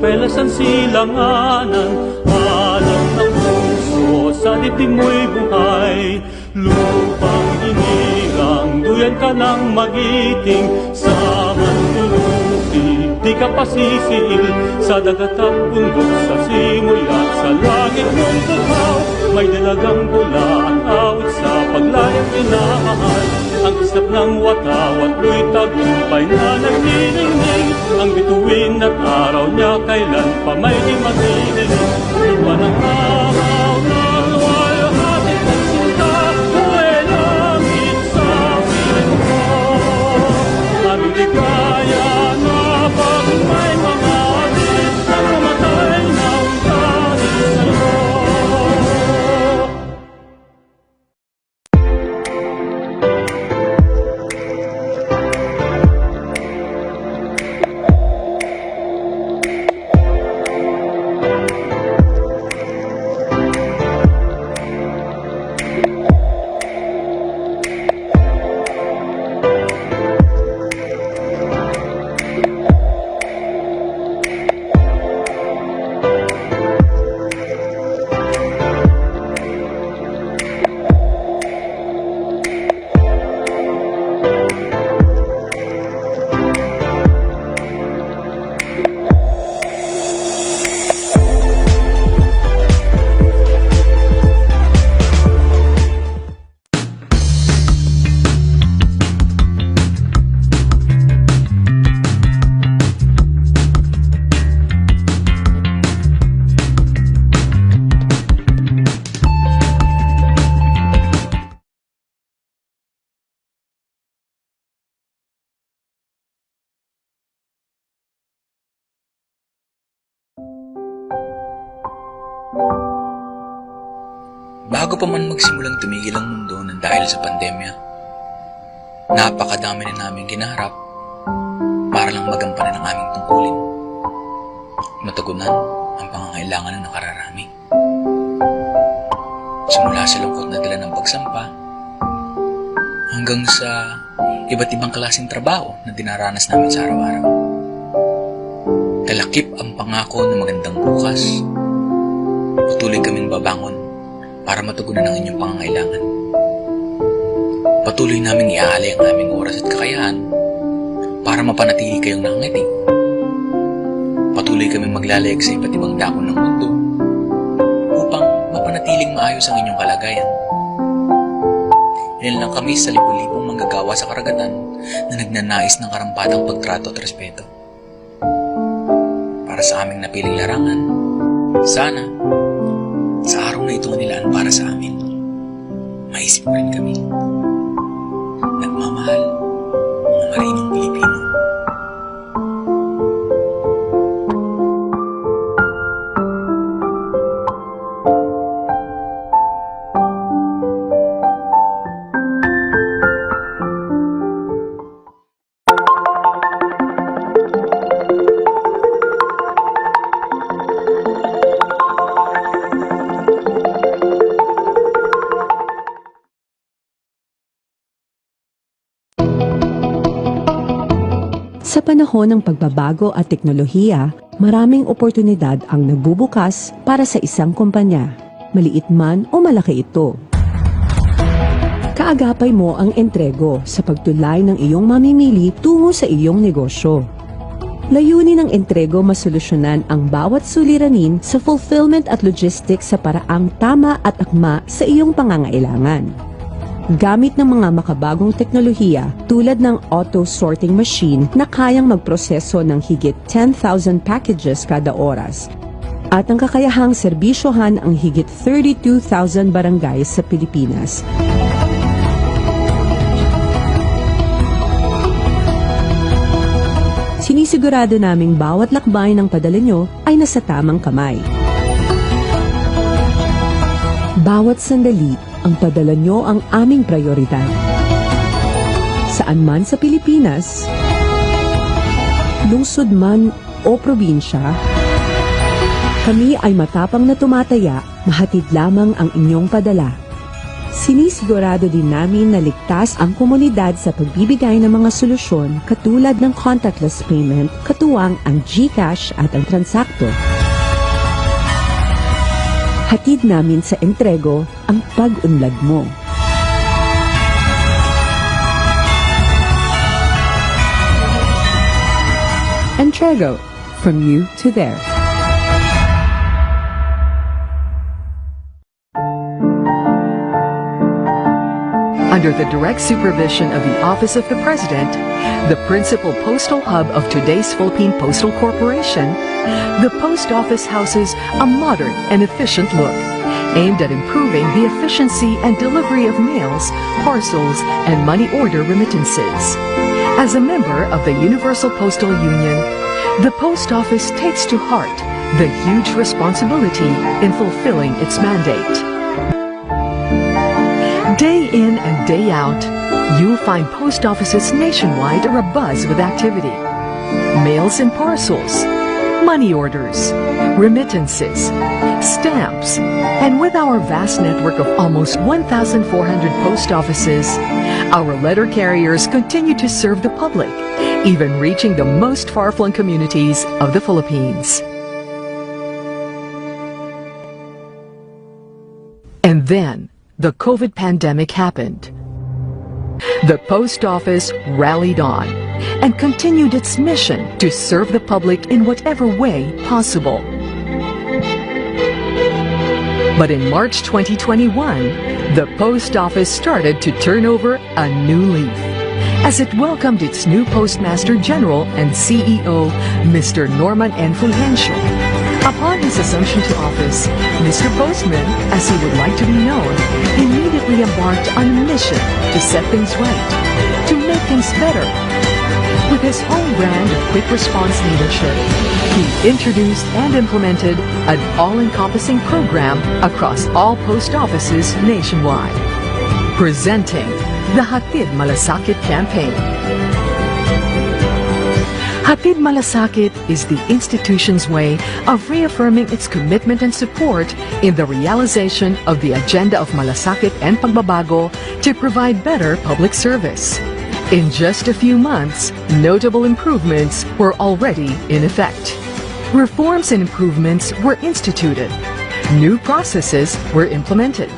pelasan silanganan, hanap ng puso sa dibdib mo'y buhay. Lupang inilang, duyan ka ng magiting, sa mandulupi, di ka pasisiil. Sa dagat at bundok, sa simoy at sa langit mong bukaw, may dalagang bula at awit sa paglayang inamahal. Ang islap ng watawat mo'y tagumpay na nagniningning, ang bituin at araw niya kailan pa may di magdidilim. Lupa ng araw na luwalhati ng sinta, buhay langit sa piling mo. Aming ligaya na pag may mga atin na mamatay ng dahil sa'yo. Bago pa man magsimulang tumigil ang mundo ng dahil sa pandemya, napakadami na namin ginaharap para lang magampanan ang aming tungkulin. Matugunan ang pangangailangan ng nakararami. Simula sa lungkot na dala ng pagsampa, hanggang sa iba't ibang klaseng trabaho na dinaranas namin sa araw-araw. Talakip ang pangako ng magandang bukas. Patuloy kaming babangon para matugunan ang inyong pangangailangan. Patuloy naming iaalay ang aming oras at kakayahan para mapanatili kayong nakangiti. Patuloy kaming maglalayag sa iba't ibang dako ng mundo upang mapanatiling maayos ang inyong kalagayan. Ilan lang kami sa libu-libong manggagawa sa karagatan na nagnanais ng karampatang pagtrato at respeto. Para sa aming napiling larangan, sana sa araw na ito nilaan para sa amin, maisip rin kami. Nagmamahal, mga marinong Pilipino. Sa panahon ng pagbabago at teknolohiya, maraming oportunidad ang nagbubukas para sa isang kumpanya, maliit man o malaki ito. Kaagapay mo ang entrego sa pagtulay ng iyong mamimili tungo sa iyong negosyo. Layunin ng entrego masolusyonan ang bawat suliranin sa fulfillment at logistics sa paraang tama at akma sa iyong pangangailangan. Gamit ng mga makabagong teknolohiya tulad ng auto-sorting machine na kayang magproseso ng higit 10,000 packages kada oras at ang kakayahang serbisyohan ang higit 32,000 barangays sa Pilipinas. Sinisigurado naming bawat lakbay ng padala nyo ay nasa tamang kamay. Bawat sandali, ang padala nyo ang aming prioridad. Saan man sa Pilipinas, lungsod man o probinsya, kami ay matapang na tumataya, mahatid lamang ang inyong padala. Sinisigurado din namin na ligtas ang komunidad sa pagbibigay ng mga solusyon katulad ng contactless payment, katuwang ang GCash at ang Transacto. Hatid namin sa Entrego ang pag-unlad mo. Entrego, from you to there. Under the direct supervision of the Office of the President, the principal postal hub of today's Philippine Postal Corporation, the post office houses a modern and efficient look, aimed at improving the efficiency and delivery of mails, parcels, and money order remittances. As a member of the Universal Postal Union, the post office takes to heart the huge responsibility in fulfilling its mandate. Day in and day out, you'll find post offices nationwide are abuzz with activity. Mails and parcels, money orders, remittances, stamps, and with our vast network of almost 1,400 post offices, our letter carriers continue to serve the public, even reaching the most far-flung communities of the Philippines. And then, the COVID pandemic happened. The post office rallied on and continued its mission to serve the public in whatever way possible. But in March 2021, the post office started to turn over a new leaf as it welcomed its new Postmaster General and CEO, Mr. Norman N. Fulgencio. Upon his assumption to office, Mr. Postman, as he would like to be known, immediately embarked on a mission to set things right, to make things better. With his home brand of quick response leadership, he introduced and implemented an all-encompassing program across all post offices nationwide, presenting the Hatid Malasakit campaign. Hatid Malasakit is the institution's way of reaffirming its commitment and support in the realization of the agenda of Malasakit and Pagbabago to provide better public service. In just a few months, notable improvements were already in effect. Reforms and improvements were instituted. New processes were implemented.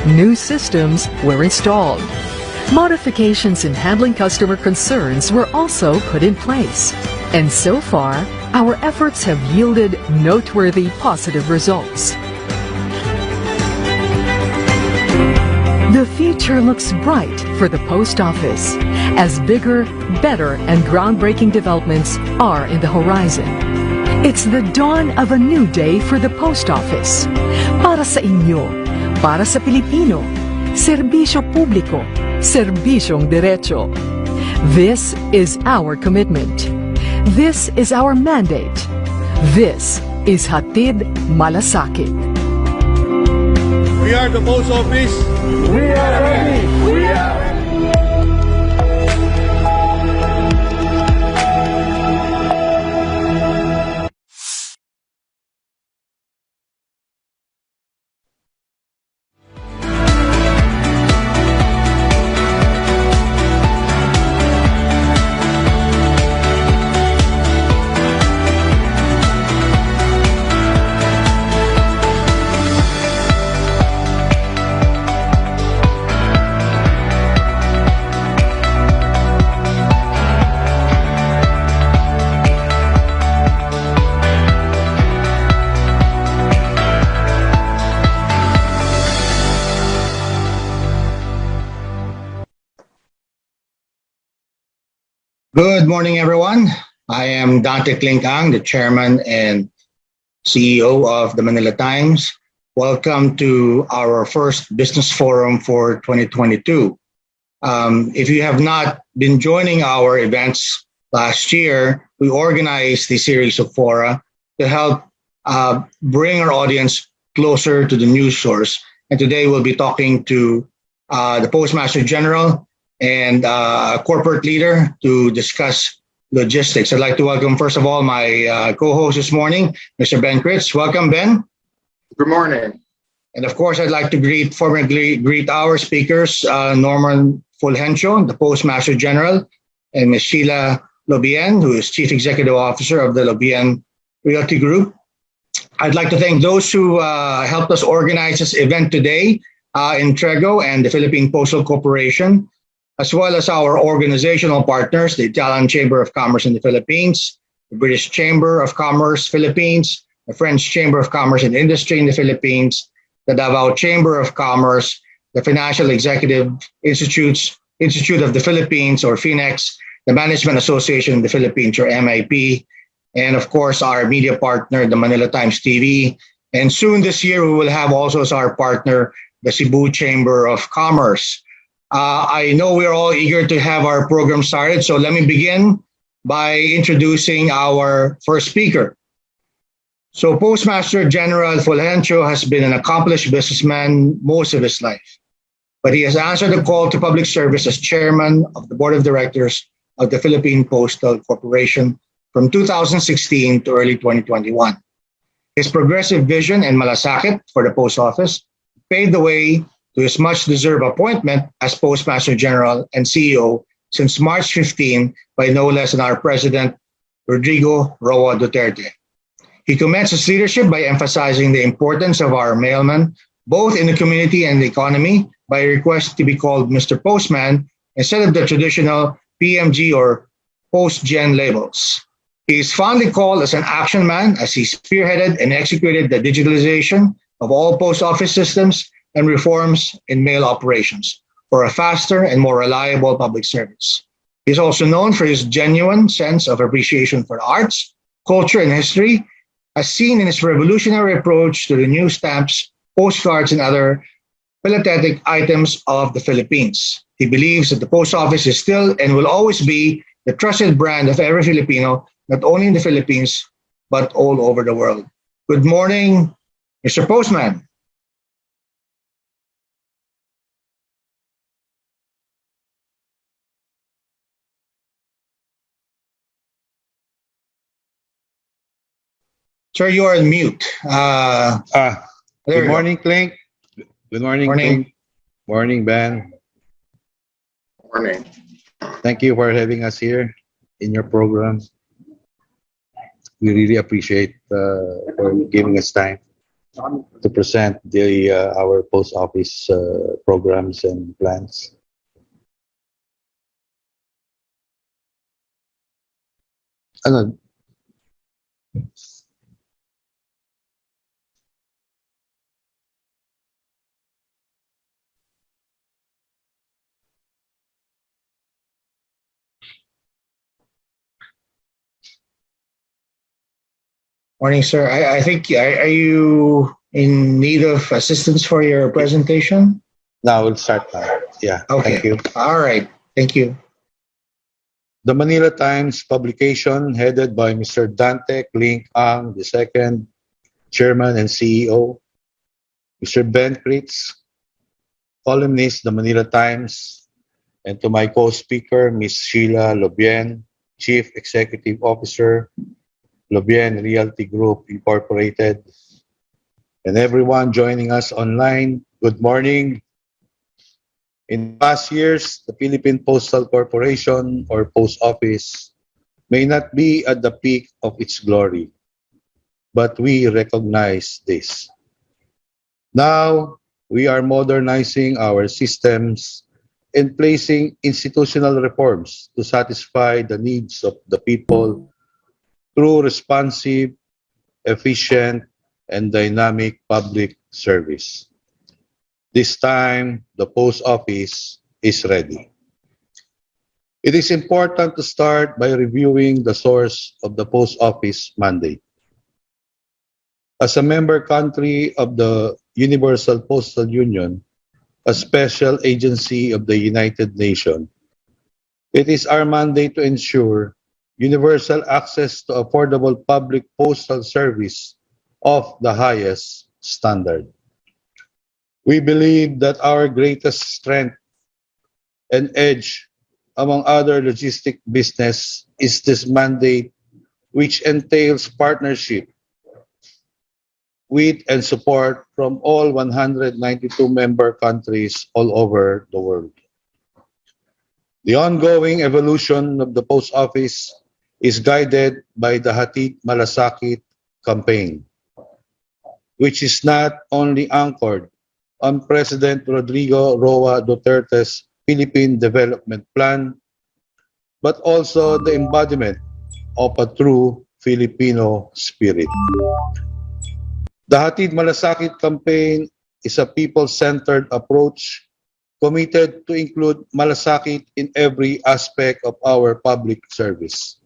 New systems were installed. Modifications in handling customer concerns were also put in place. And so far, our efforts have yielded noteworthy positive results. The future looks bright for the post office as bigger, better, and groundbreaking developments are in the horizon. It's the dawn of a new day for the post office. Para sa inyo, para sa Pilipino, serbisyo publiko, serbisyong derecho. This is our commitment. This is our mandate. This is Hatid Malasakit. We are the post office. We are ready. We are ready. Good morning, everyone. I am Dante Klinkang, the Chairman and CEO of the Manila Times. Welcome to our first business forum for 2022. If you have not been joining our events last year, we organized a series of fora to help bring our audience closer to the news source. And today we'll be talking to the Postmaster General and corporate leader to discuss logistics. I'd like to welcome, first of all, my co-host this morning, Mr. Ben Kritz. Welcome, Ben. Good morning. And of course, I'd like to formally greet our speakers, Norman Fulgencio, the Postmaster General, and Ms. Sheila Lobien, who is Chief Executive Officer of the Lobien Realty Group. I'd like to thank those who helped us organize this event today, Intrego and the Philippine Postal Corporation, as well as our organizational partners, the Italian Chamber of Commerce in the Philippines, the British Chamber of Commerce Philippines, the French Chamber of Commerce and Industry in the Philippines, the Davao Chamber of Commerce, the Financial Executive Institute of the Philippines, or FINEX, the Management Association of the Philippines, or MIP, and of course our media partner, the Manila Times TV. And soon this year, we will have also as our partner, the Cebu Chamber of Commerce. I know we're all eager to have our program started, so let me begin by introducing our first speaker. So Postmaster General Fulgencio has been an accomplished businessman most of his life, but he has answered the call to public service as chairman of the board of directors of the Philippine Postal Corporation from 2016 to early 2021. His progressive vision and malasakit for the post office paved the way to his much-deserved appointment as Postmaster General and CEO since March 15 by no less than our President, Rodrigo Roa Duterte. He commenced his leadership by emphasizing the importance of our mailmen, both in the community and the economy, by a request to be called Mr. Postman instead of the traditional PMG or Post-Gen labels. He is fondly called as an action man as he spearheaded and executed the digitalization of all post office systems and reforms in mail operations for a faster and more reliable public service. He is also known for his genuine sense of appreciation for arts, culture, and history, as seen in his revolutionary approach to the new stamps, postcards, and other philatelic items of the Philippines. He believes that the post office is still and will always be the trusted brand of every Filipino, not only in the Philippines, but all over the world. Good morning, Mr. Postman. Sir, you are on mute. There Good you go. morning, Clink. Good morning, Morning. Clink. Morning, Ben. Morning. Thank you for having us here in your program. We really appreciate for giving us time to present our post office programs and plans. Ano? Morning, sir. I think, are you in need of assistance for your presentation? Now we'll start now. Yeah, Okay. thank you. All right. Thank you. The Manila Times publication headed by Mr. Dante Clink Ang II, Chairman and CEO, Mr. Ben Kritz, columnist, The Manila Times, and to my co-speaker, Ms. Sheila Lobien, Chief Executive Officer, Lobien Realty Group Incorporated, and everyone joining us online, good morning. In past years, the Philippine Postal Corporation or Post Office may not be at the peak of its glory, but we recognize this. Now, we are modernizing our systems and placing institutional reforms to satisfy the needs of the people through responsive, efficient, and dynamic public service. This time, the post office is ready. It is important to start by reviewing the source of the post office mandate. As a member country of the Universal Postal Union, a special agency of the United Nations, it is our mandate to ensure universal access to affordable public postal service of the highest standard. We believe that our greatest strength and edge among other logistic business is this mandate, which entails partnership with and support from all 192 member countries all over the world. The ongoing evolution of the post office is guided by the Hatid Malasakit campaign, which is not only anchored on President Rodrigo Roa Duterte's Philippine Development Plan, but also the embodiment of a true Filipino spirit. The Hatid Malasakit campaign is a people-centered approach committed to include malasakit in every aspect of our public service.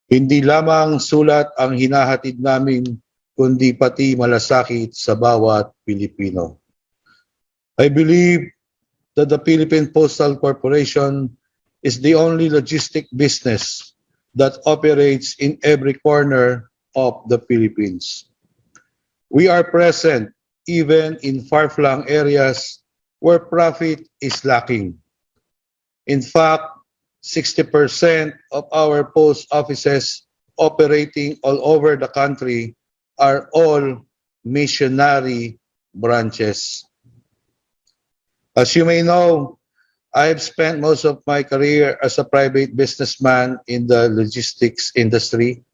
Hindi lamang sulat ang hinahatid namin, kundi pati malasakit sa bawat Pilipino. I believe that the Philippine Postal Corporation is the only logistic business that operates in every corner of the Philippines. We are present even in far-flung areas where profit is lacking. In fact, 60% of our post offices operating all over the country are all missionary branches. As you may know, I have spent most of my career as a private businessman in the logistics industry,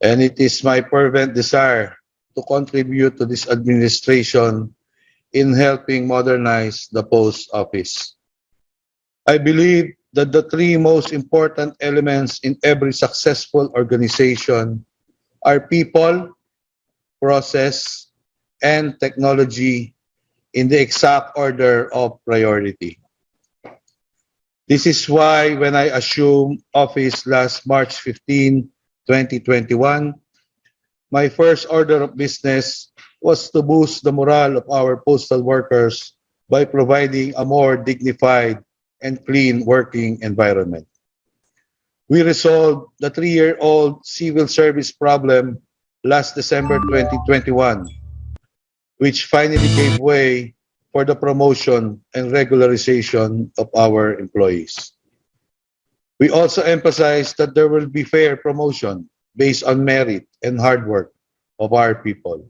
and it is my fervent desire to contribute to this administration in helping modernize the post office. I believe that the three most important elements in every successful organization are people, process, and technology in the exact order of priority. This is why when I assumed office last March 15, 2021, my first order of business was to boost the morale of our postal workers by providing a more dignified and clean working environment. We resolved the 3-year-old civil service problem last December 2021, which finally gave way for the promotion and regularization of our employees. We also emphasized that there will be fair promotion based on merit and hard work of our people.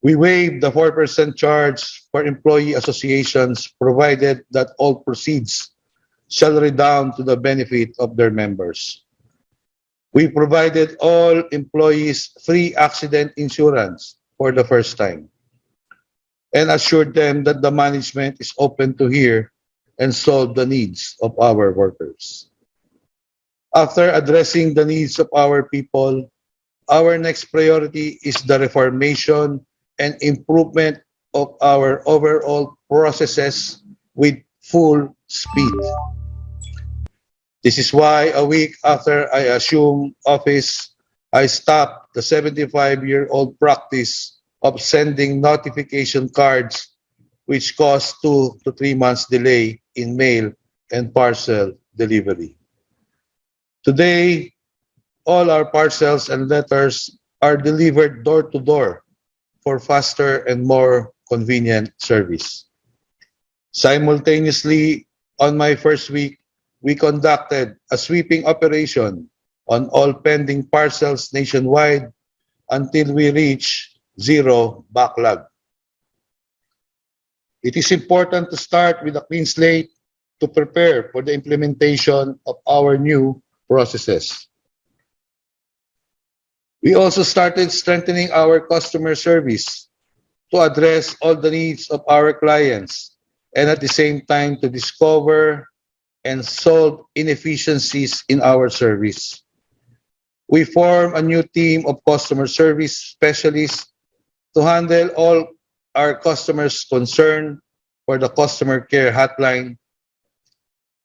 We waived the 4% charge for employee associations provided that all proceeds shall redound to the benefit of their members. We provided all employees free accident insurance for the first time and assured them that the management is open to hear and solve the needs of our workers. After addressing the needs of our people, our next priority is the reformation and improvement of our overall processes with full speed. This is why a week after I assumed office, I stopped the 75-year-old practice of sending notification cards which caused 2 to 3 months delay in mail and parcel delivery. Today, all our parcels and letters are delivered door to door for faster and more convenient service. Simultaneously, on my first week, we conducted a sweeping operation on all pending parcels nationwide until we reach zero backlog. It is important to start with a clean slate to prepare for the implementation of our new processes. We also started strengthening our customer service to address all the needs of our clients and at the same time to discover and solve inefficiencies in our service. We formed a new team of customer service specialists to handle all our customers' concern for the customer care hotline,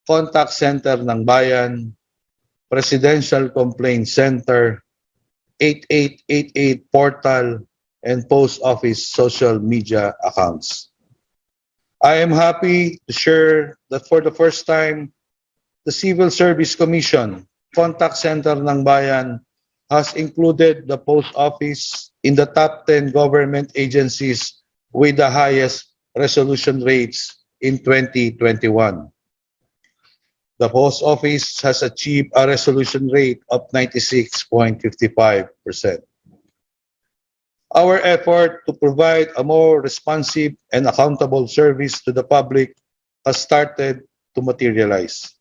contact center ng bayan, presidential complaint center, 8888 portal, and post office social media accounts. I am happy to share that for the first time, the Civil Service Commission Contact Center ng Bayan has included the post office in the top 10 government agencies with the highest resolution rates in 2021. The post office has achieved a resolution rate of 96.55%. Our effort to provide a more responsive and accountable service to the public has started to materialize.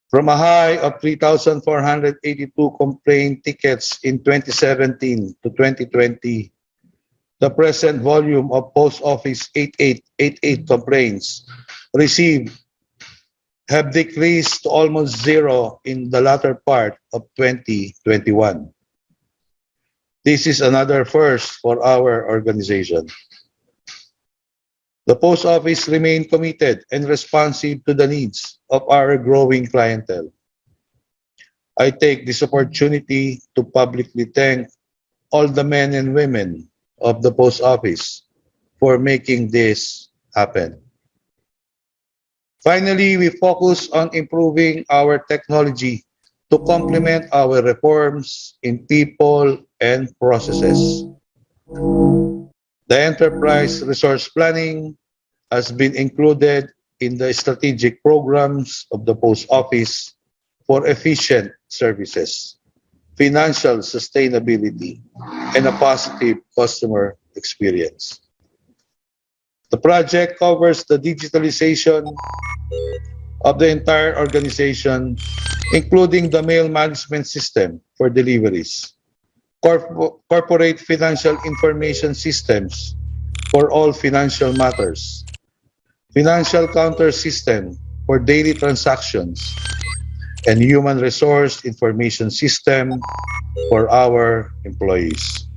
From a high of 3,482 complaint tickets in 2017 to 2020, the present volume of Post Office 8888 complaints received have decreased to almost zero in the latter part of 2021. This is another first for our organization. The Post Office remained committed and responsive to the needs of our growing clientele. I take this opportunity to publicly thank all the men and women of the Post Office for making this happen. Finally, we focus on improving our technology to complement our reforms in people and processes. The enterprise resource planning has been included in the strategic programs of the Post Office for efficient services, financial sustainability, and a positive customer experience. The project covers the digitalization of the entire organization, including the mail management system for deliveries, corporate financial information systems for all financial matters, financial counter system for daily transactions, and human resource information system for our employees.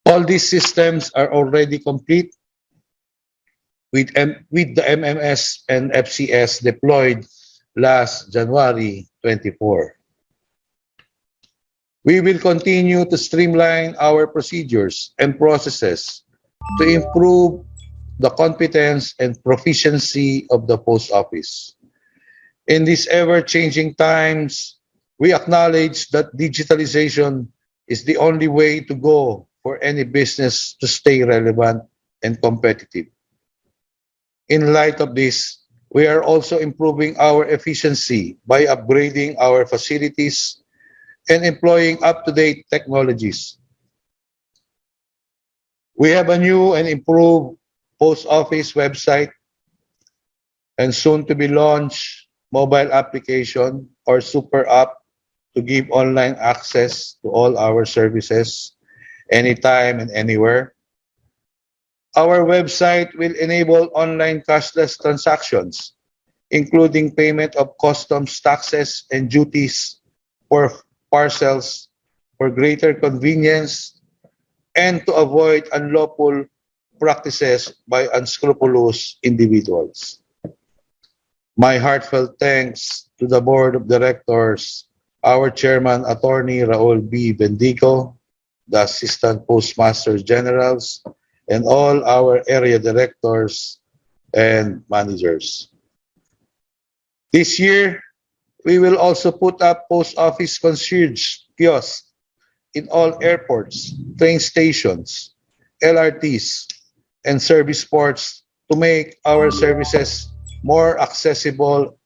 All these systems are already complete with the MMS and FCS deployed last January 24. We will continue to streamline our procedures and processes to improve the competence and proficiency of the Post Office. In these ever-changing times, we acknowledge that digitalization is the only way to go for any business to stay relevant and competitive. In light of this, we are also improving our efficiency by upgrading our facilities and employing up-to-date technologies. We have a new and improved Post Office website and soon to be launched mobile application or super app to give online access to all our services anytime and anywhere. Our website will enable online cashless transactions, including payment of customs taxes and duties for parcels for greater convenience and to avoid unlawful practices by unscrupulous individuals. My heartfelt thanks to the Board of Directors, our Chairman, Attorney Raul B. Bendico, the Assistant Postmaster Generals, and all our area directors and managers. This year, we will also put up Post Office concierge kiosks in all airports, train stations, LRTs, and service ports to make our services more accessible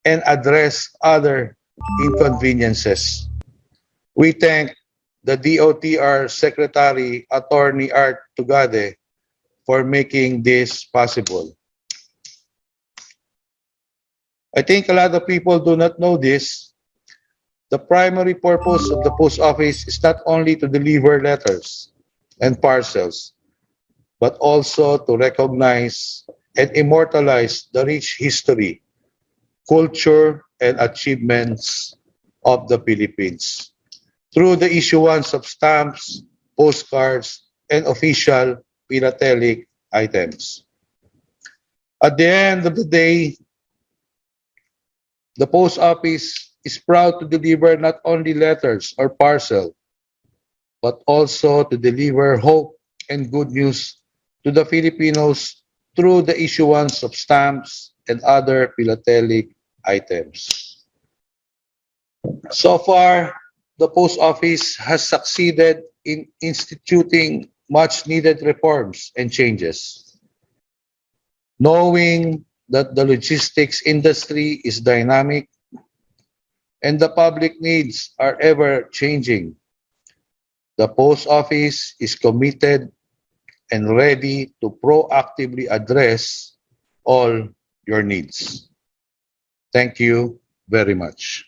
and address other inconveniences. We thank the DOTR Secretary, Attorney Art Tugade, for making this possible. I think a lot of people do not know this. The primary purpose of the Post Office is not only to deliver letters and parcels, but also to recognize and immortalize the rich history, culture, and achievements of the Philippines through the issuance of stamps, postcards, and official philatelic items. At the end of the day, the Post Office is proud to deliver not only letters or parcel, but also to deliver hope and good news to the Filipinos through the issuance of stamps and other philatelic items. So far, the Post Office has succeeded in instituting much needed reforms and changes. Knowing that the logistics industry is dynamic and the public needs are ever changing, The post office is committed and ready to proactively address all your needs. Thank you very much.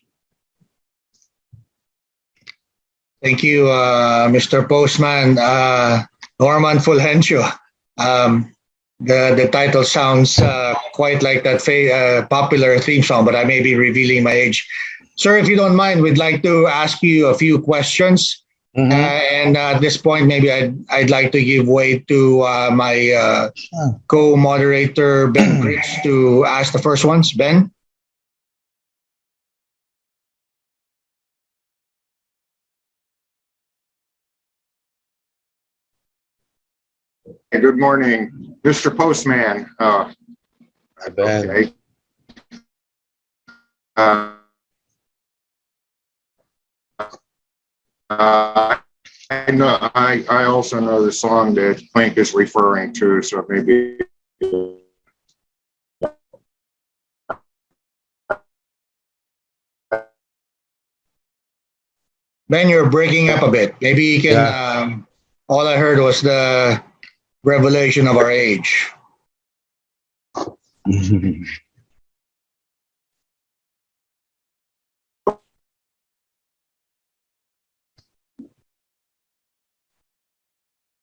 Thank you, Mr. Postman. Norman Fulgencio. The title sounds quite like that popular theme song, but I may be revealing my age. Sir, if you don't mind, we'd like to ask you a few questions. And at this point, maybe I'd like to give way to my co-moderator, Ben Critch, to ask the first ones. Ben? Good morning, Mr. Postman. Hi, Ben. Okay. I know. I also know the song that Plank is referring to, so maybe. Ben, you're breaking up a bit. Maybe you can. Yeah. All I heard was the revelation of our age.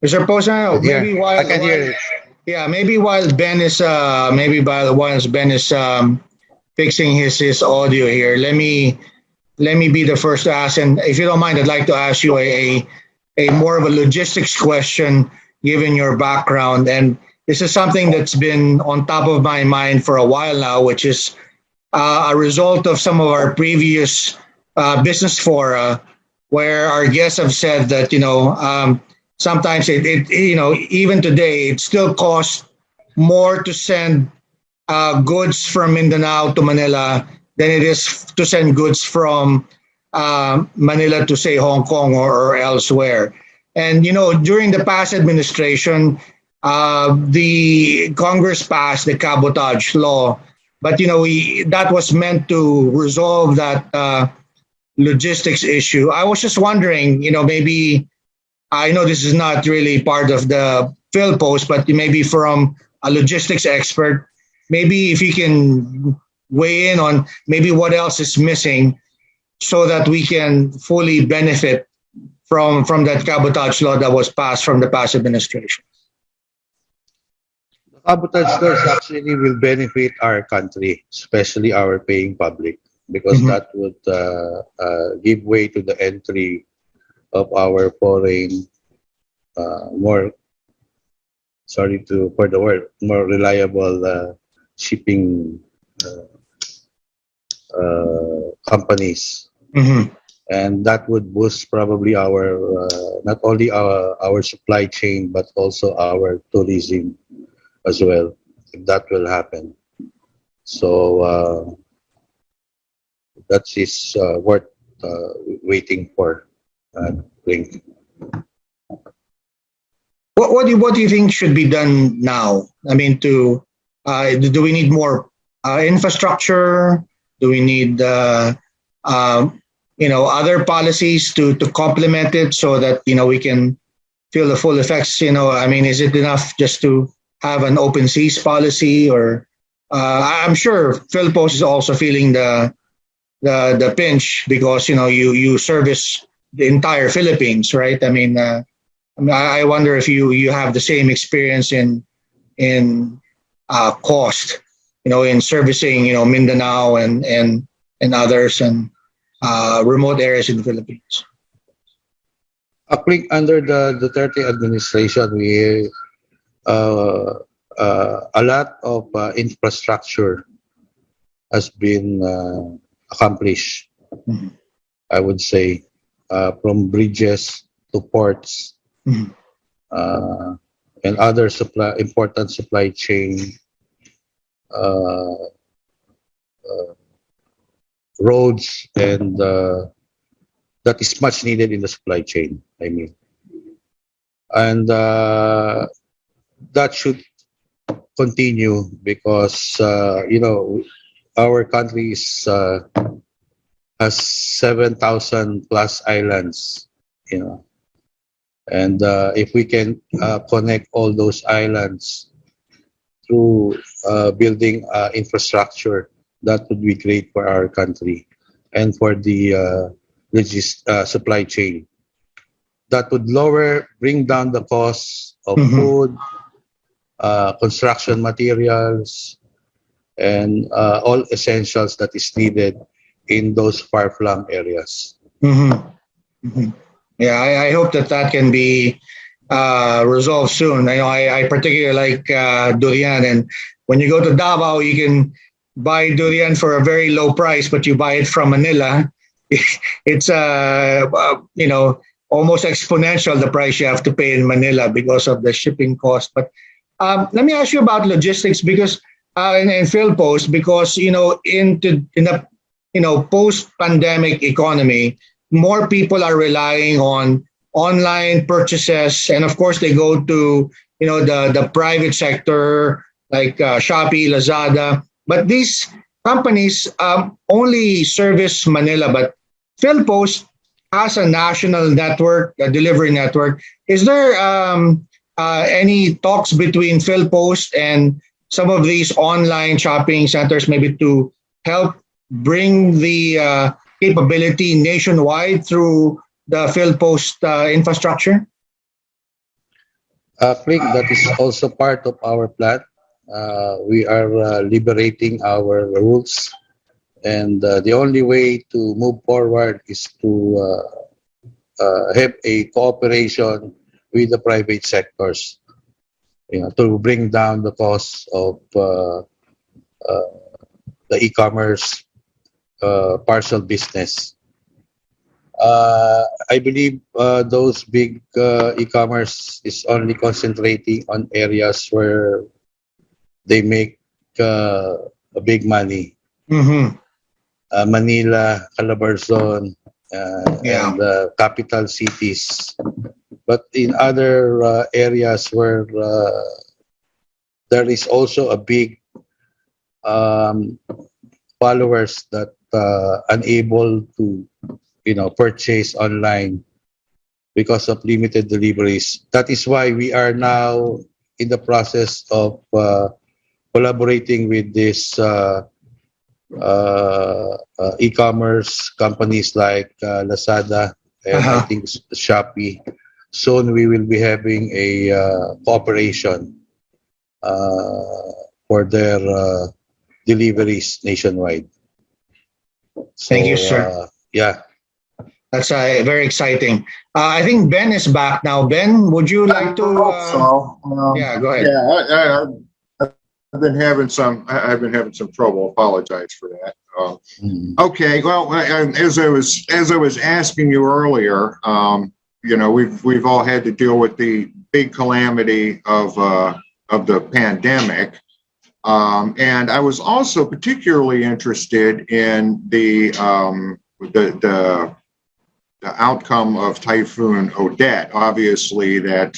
Mr. Postman, maybe while I can hear it. Yeah, maybe while Ben is fixing his audio here, let me be the first to ask, and if you don't mind, I'd like to ask you a more of a logistics question, given your background, and this is something that's been on top of my mind for a while now, which is a result of some of our previous business fora, where our guests have said that sometimes it even today it still costs more to send goods from Mindanao to Manila than it is to send goods from Manila to, say, Hong Kong or elsewhere. And during the past administration, the Congress passed the cabotage law, but that was meant to resolve that logistics issue. I was just wondering, maybe I know this is not really part of the PhilPost, but maybe from a logistics expert, maybe if you can weigh in on maybe what else is missing so that we can fully benefit from that cabotage law that was passed from the past administration. The cabotage laws actually will benefit our country, especially our paying public, because that would give way to the entry of our foreign, more reliable shipping companies. And that would boost probably our not only our supply chain but also our tourism as well, if that will happen. So that is worth waiting for. I think. What do you think should be done now? I mean, do we need more infrastructure? Do we need other policies to complement it so that we can feel the full effects? I mean, is it enough just to have an open seas policy? Or I'm sure PhilPost is also feeling the pinch because you service the entire Philippines, right? I mean, I wonder if you have the same experience in cost, in servicing Mindanao and others and remote areas in the Philippines. I think under the Duterte administration, we a lot of infrastructure has been accomplished. I would say from bridges to ports and other important supply chain roads, and that is much needed in the supply chain. I mean, and that should continue because our country has 7,000 plus islands. And if we can connect all those islands through building infrastructure, that would be great for our country and for the supply chain. That would bring down the cost of food, construction materials, and all essentials that is needed in those far-flung areas. Yeah, I hope that can be resolved soon. I particularly like durian, and when you go to Davao, you can buy durian for a very low price, but you buy it from Manila, it's almost exponential the price you have to pay in Manila because of the shipping cost. But let me ask you about logistics because and PhilPost because in the post-pandemic economy, more people are relying on online purchases, and of course they go to the private sector like Shopee, Lazada. But these companies only service Manila, but PhilPost has a national network, a delivery network. Is there any talks between PhilPost and some of these online shopping centers maybe to help bring the capability nationwide through the PhilPost infrastructure? Click, that is also part of our plan. We are liberating our rules, and the only way to move forward is to have a cooperation with the private sectors, to bring down the cost of the e-commerce parcel business. I believe those big e-commerce is only concentrating on areas where they make a big money. Manila, Calabarzon, and capital cities. But in other areas where there is also a big followers that unable to purchase online because of limited deliveries. That is why we are now in the process of collaborating with this e-commerce companies like Lazada and I think Shopee. Soon we will be having a cooperation for their deliveries nationwide. So, thank you, sir. Yeah. That's very exciting. I think Ben is back now. Ben, would you like to? Yeah, go ahead. Yeah, I've been having some trouble. Apologize for that. Okay. Well, as I was asking you earlier, we've all had to deal with the big calamity of the pandemic, and I was also particularly interested in the outcome of Typhoon Odette. Obviously, that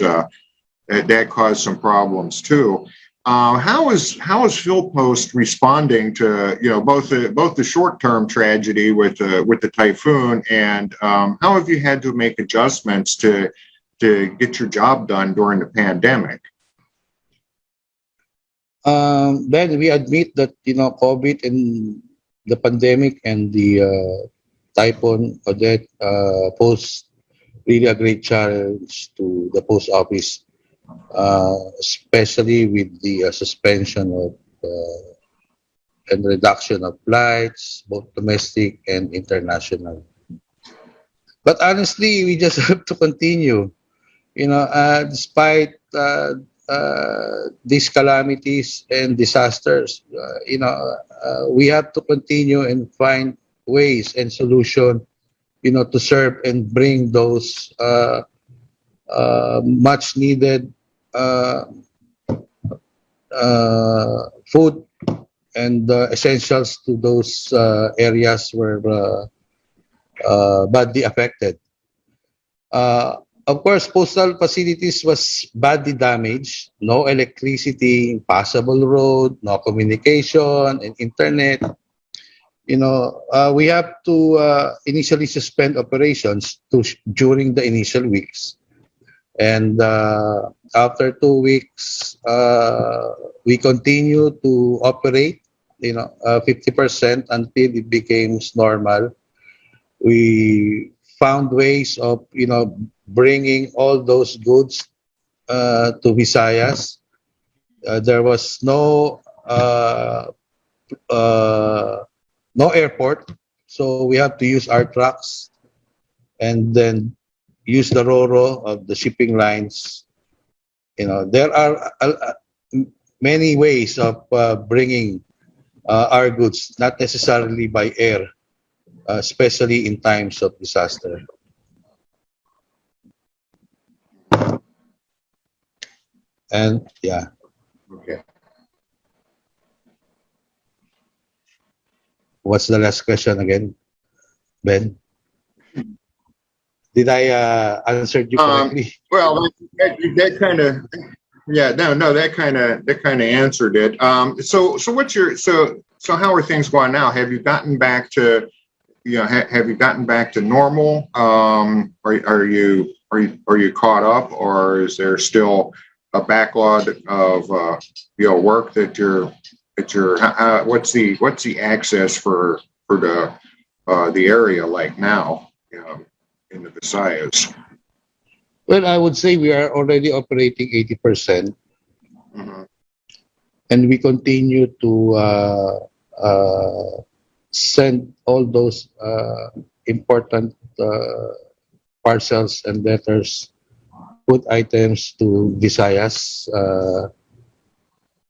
caused some problems too. How is PhilPost responding to both the short-term tragedy with the typhoon, and how have you had to make adjustments to get your job done during the pandemic? Ben, we admit that COVID and the pandemic and the Typhoon Odette posed really a great challenge to the post office, especially with the suspension of and reduction of flights, both domestic and international. But honestly, we just have to continue. Despite these calamities and disasters, we have to continue and find ways and solution, to serve and bring those much needed food and essentials to those areas where badly affected. Of course, postal facilities was badly damaged. No electricity, impassable road, no communication and internet. We have to initially suspend operations during the initial weeks. And after 2 weeks, we continue to operate, 50% until it became normal. We found ways of, bringing all those goods to Visayas. There was no airport, so we have to use our trucks and then use the Roro of the shipping lines. There are many ways of bringing our goods, not necessarily by air, especially in times of disaster. And yeah. Okay. What's the last question again, Ben? Did I answer you correctly? Well, that kind of, yeah, no, that kind of answered it. So how are things going now? Have you gotten back to, have you gotten back to normal? Are you caught up, or is there still a backlog of work that you're what's the access for the area like now, in the Visayas? Well, I would say we are already operating 80%, and we continue to send all those important parcels and letters, food items to Visayas.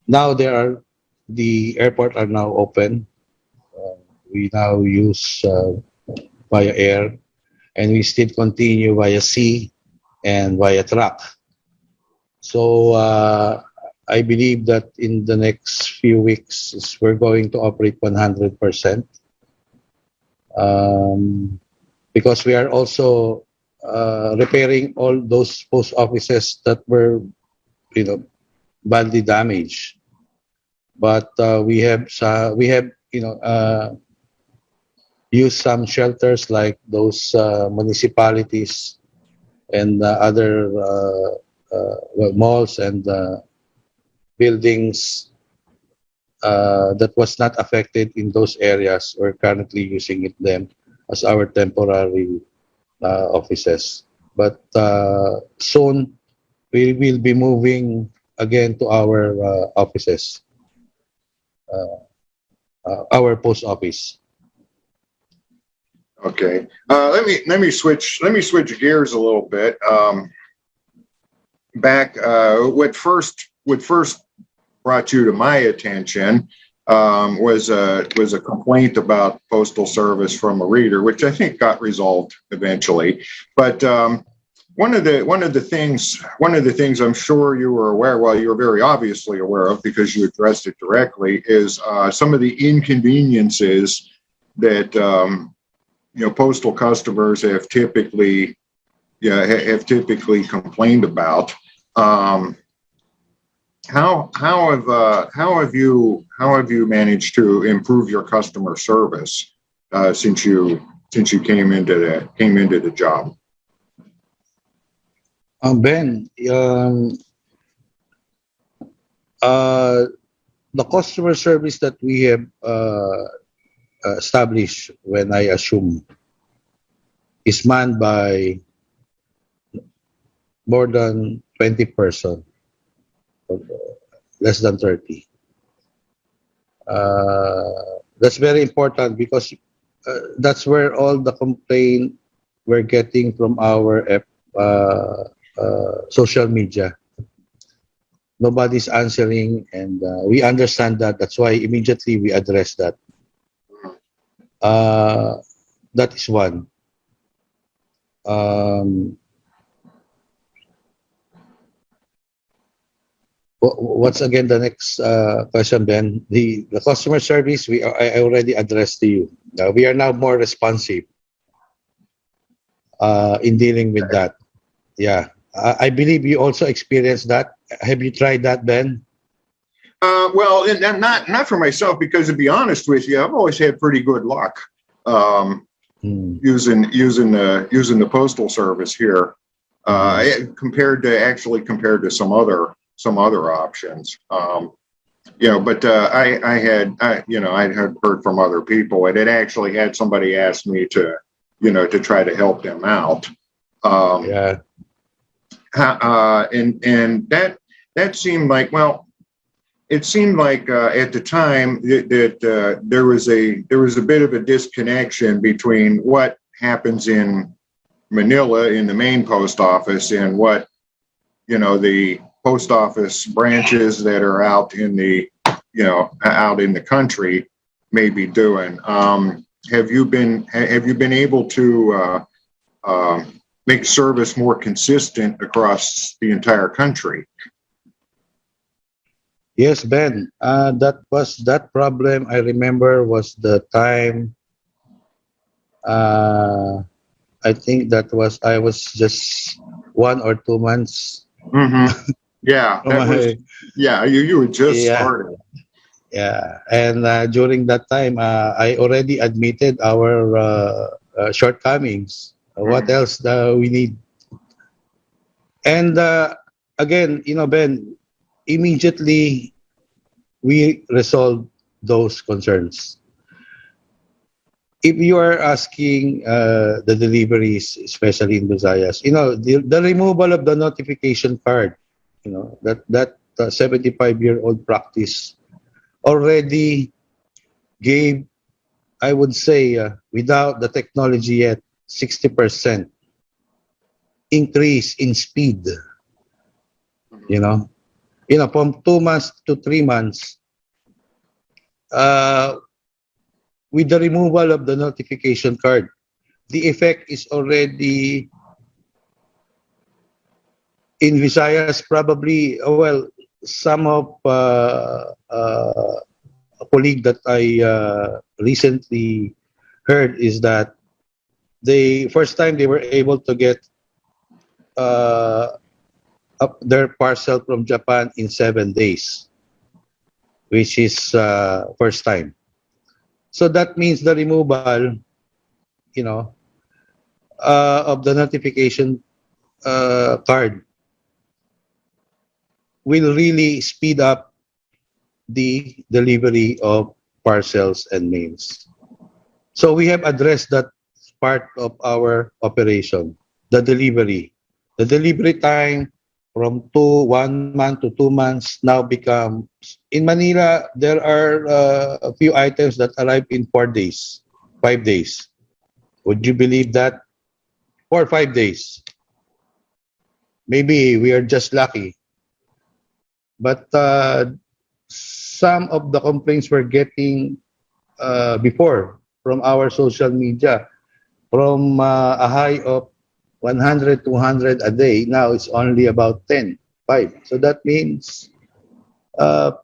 Now the airport are now open. We now use via air, and we still continue via sea and via truck. So I believe that in the next few weeks we're going to operate 100%, because we are also repairing all those post offices that were, badly damaged. But we have used some shelters like those municipalities and other malls and buildings that was not affected in those areas. We're currently using them as our temporary offices. But soon we will be moving again to our offices, our post office. Okay. Let me switch gears a little bit. Back, what first brought you to my attention was a complaint about postal service from a reader, which I think got resolved eventually. But one of the things I'm sure you were aware, well, you were very obviously aware of because you addressed it directly, is some of the inconveniences that postal customers have typically complained about. How have you managed to improve your customer service since you came into the job? Ben, the customer service that we have established when I assume is manned by more than 20 persons, less than 30. That's very important because that's where all the complaint we're getting from our social media. Nobody's answering, and we understand that. That's why immediately we address that. That is one. What's again the next question, Ben? The customer service I already addressed to you. We are now more responsive in dealing with that. Yeah, I believe you also experienced that. Have you tried that, Ben? Well, and not for myself, because to be honest with you, I've always had pretty good luck using the postal service here. compared to some other options. But I'd heard from other people, and it actually had somebody ask me to, to try to help them out. Yeah. And that seemed like, well, it seemed like at the time that there was a bit of a disconnection between what happens in Manila in the main post office and what the post office branches that are out in the country may be doing. Have you been able to make service more consistent across the entire country? Yes, Ben. That problem. I remember was the time. I think I was just 1 or 2 months. Mm-hmm. Yeah, you were just started. Yeah, and during that time, I already admitted our shortcomings. What else we need? And again, Ben, immediately we resolved those concerns. If you are asking the deliveries, especially in Visayas, the removal of the notification card, that 75-year-old practice already gave, I would say, without the technology yet, 60% increase in speed. From 2 months to 3 months, with the removal of the notification card, the effect is already in Visayas. Probably, well, some of a colleague that I recently heard is that the first time they were able to get their parcel from Japan in 7 days, which is first time. So that means the removal, of the notification card will really speed up the delivery of parcels and mails. So we have addressed that part of our operation, the delivery. The delivery time from 1 month to 2 months now becomes, in Manila, there are a few items that arrive in 4 days, 5 days. Would you believe that? 4 or 5 days. Maybe we are just lucky. But some of the complaints we're getting before from our social media, from a high of 100, 200 a day, now it's only about 10, 5. So that means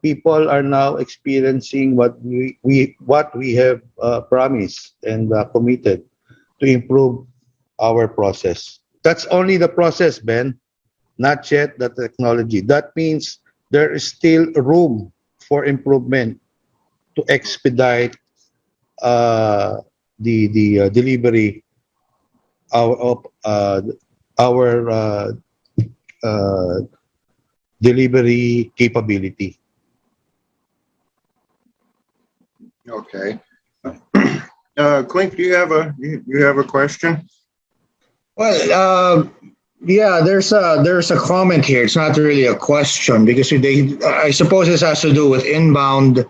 people are now experiencing what we have promised and committed to improve our process. That's only the process, Ben, not yet the technology. That means there is still room for improvement to expedite the delivery of our delivery capability. Okay. Clink, do you have a question? Well, yeah, there's a comment here. It's not really a question because I suppose this has to do with inbound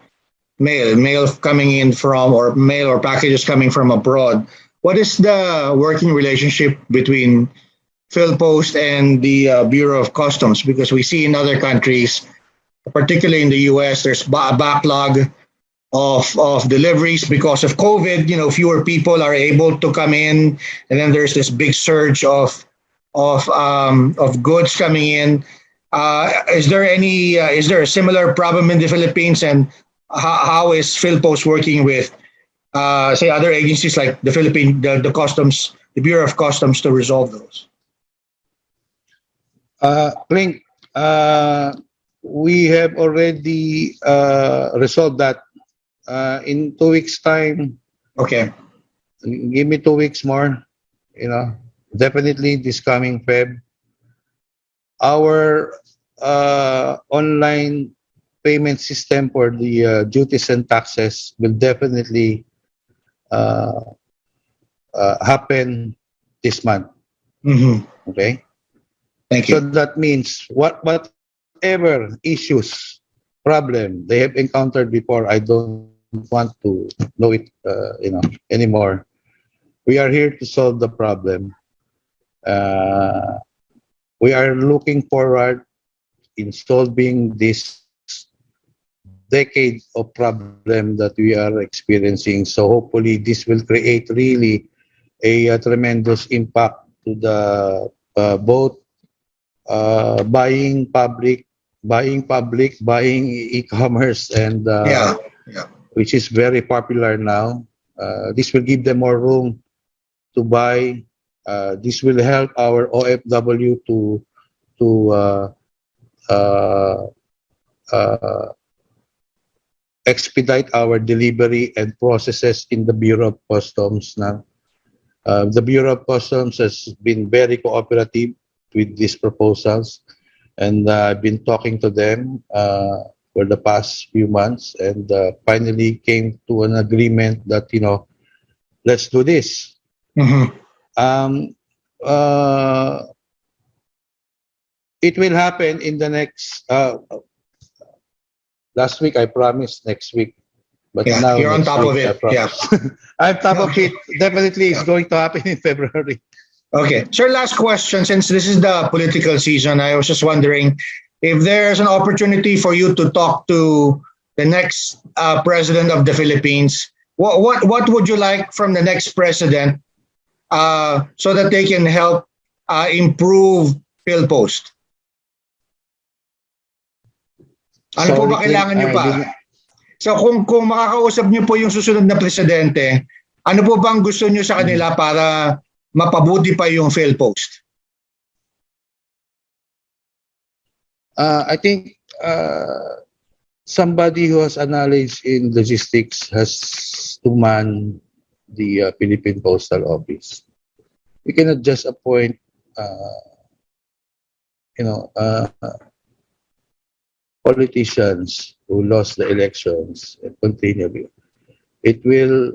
mail coming in from, or mail or packages coming from abroad. What is the working relationship between PhilPost and the Bureau of Customs? Because we see in other countries, particularly in the US, there's a backlog of deliveries because of COVID. Fewer people are able to come in, and then there's this big surge of goods coming in. Is there a similar problem in the Philippines, and how is PhilPost working with say other agencies like the Customs, the Bureau of Customs, to resolve those? Link, we have already resolved that. In 2 weeks' time. Okay. Give me 2 weeks more. Definitely this coming Feb, our online payment system for the duties and taxes will definitely happen this month. Mhm. Okay, Thank so you. that means whatever issues, problem they have encountered before, I don't want to know it, anymore. We are here to solve the problem. Uh, we are looking forward in solving this decade of problem that we are experiencing. So hopefully this will create really a tremendous impact to the both buying e-commerce, and Yeah. Yeah. which is very popular now. This will give them more room to buy. This will help our OFW to uh, uh, expedite our delivery and processes in the Bureau of Customs now. The Bureau of Customs has been very cooperative with these proposals, and I've been talking to them for the past few months, and finally came to an agreement that, let's do this. Mhm. Um, uh, it will happen in the next. Last week I promised next week, but Yeah. now You're on next top of week I it. Yeah. promise. I'm top of Okay. it. Definitely, it's Yeah. going to happen in February. Okay. Sir, last question. Since this is the political season, I was just wondering if there's an opportunity for you to talk to the next president of the Philippines. What would you like from the next president so that they can help improve PhilPost? Ano po Sorry, ba Clint. kailangan nyo I pa? didn't. So kung makakausap niyo po yung susunod na presidente, ano po bang gusto niyo sa kanila para mapabuti pa yung PhilPost? I think somebody who has a knowledge in logistics has to man the Philippine Postal Office. We cannot just appoint, you know, uh, politicians who lost the elections and continue. It will,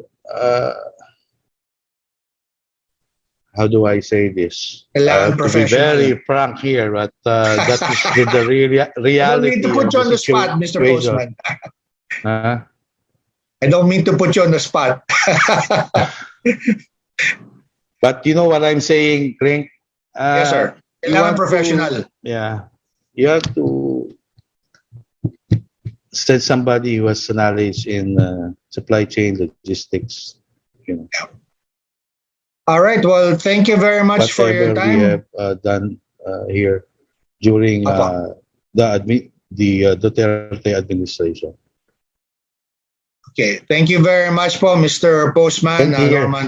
how do I say this? I Kailangan have to be professional. very frank here, but that is the I don't mean to reality put of you the on the spot, Mr. situation. Postman. Uh, I don't mean to put you on the spot. but you know what I'm saying, Klink? Yes, sir. You Kailangan have professional. to, yeah, you have to send somebody who has knowledge in supply chain logistics. You know, All right. Well, thank you very much for your whatever we time. have done here during Apo. the Duterte administration. Okay. Thank you very much po, Mr. Postman, Thank you. Norman.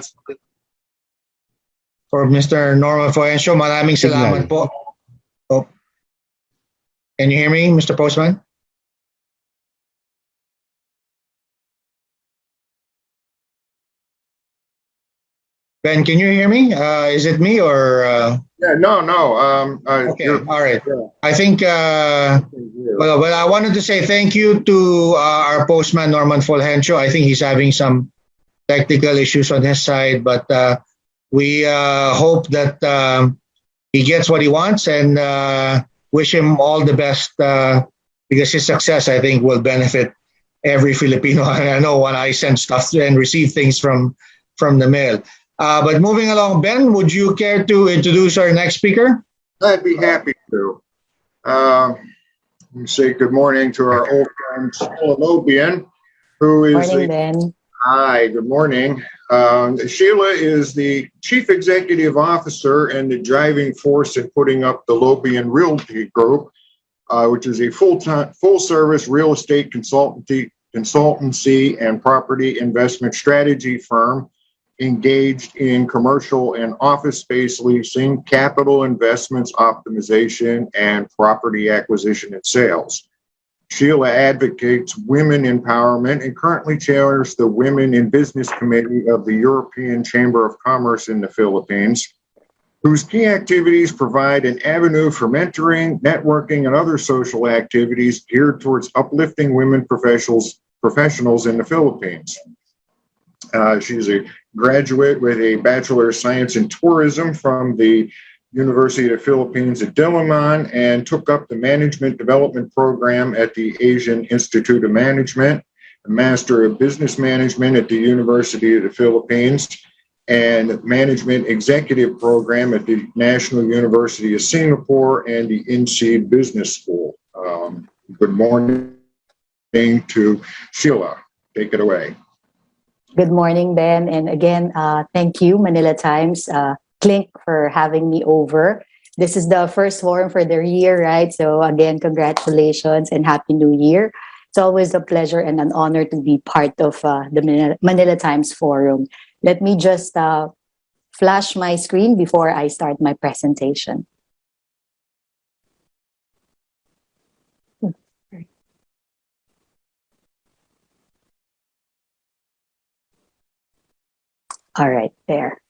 For Mr. Norman Fuencio, maraming salamat Signal. po. Oh. Can you hear me, Mr. Postman? Ben, can you hear me? Is it me or? Yeah, no. Okay, all right. I think, well, I wanted to say thank you to our postman, Norman Fulgencio. I think he's having some technical issues on his side, but we hope that he gets what he wants, and wish him all the best because his success, I think, will benefit every Filipino. I know when I send stuff and receive things from the mail. But moving along, Ben, would you care to introduce our next speaker? I'd be happy to. Let me say good morning to our old friend Sheila Lobian, who is Morning, Ben. Hi, good morning. Sheila is the Chief Executive Officer and the driving force in putting up the Lobian Realty Group, which is a full-service real estate consultancy and property investment strategy firm engaged in commercial and office space leasing, capital investments optimization, and property acquisition and sales. Sheila advocates women empowerment and currently chairs the Women in Business Committee of the European Chamber of Commerce in the Philippines. whose key activities provide an avenue for mentoring, networking, and other social activities geared towards uplifting women professionals in the Philippines. She's a graduate with a Bachelor of Science in Tourism from the University of the Philippines at Diliman, and took up the Management Development Program at the Asian Institute of Management, a Master of Business Management at the University of the Philippines, and Management Executive Program at the National University of Singapore and the INSEAD Business School. Good morning to Sheila. Take it away. Good morning, Ben. And again, thank you, Manila Times, Clink, for having me over. This is the first forum for the year, right? So again, congratulations and Happy New Year. It's always a pleasure and an honor to be part of the Manila Times Forum. Let me just flash my screen before I start my presentation. All right, there.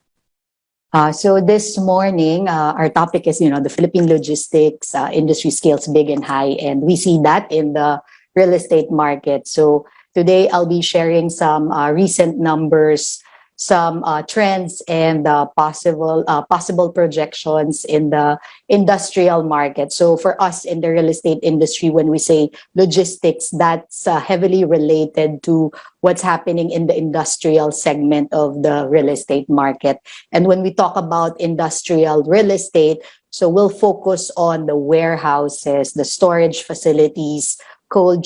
So this morning, our topic is, the Philippine logistics industry scales big and high, and we see that in the real estate market. So today, I'll be sharing some recent numbers, some trends, and possible projections in the industrial market. So for us in the real estate industry, when we say logistics, that's heavily related to what's happening in the industrial segment of the real estate market. And when we talk about industrial real estate, so we'll focus on the warehouses, the storage facilities, cold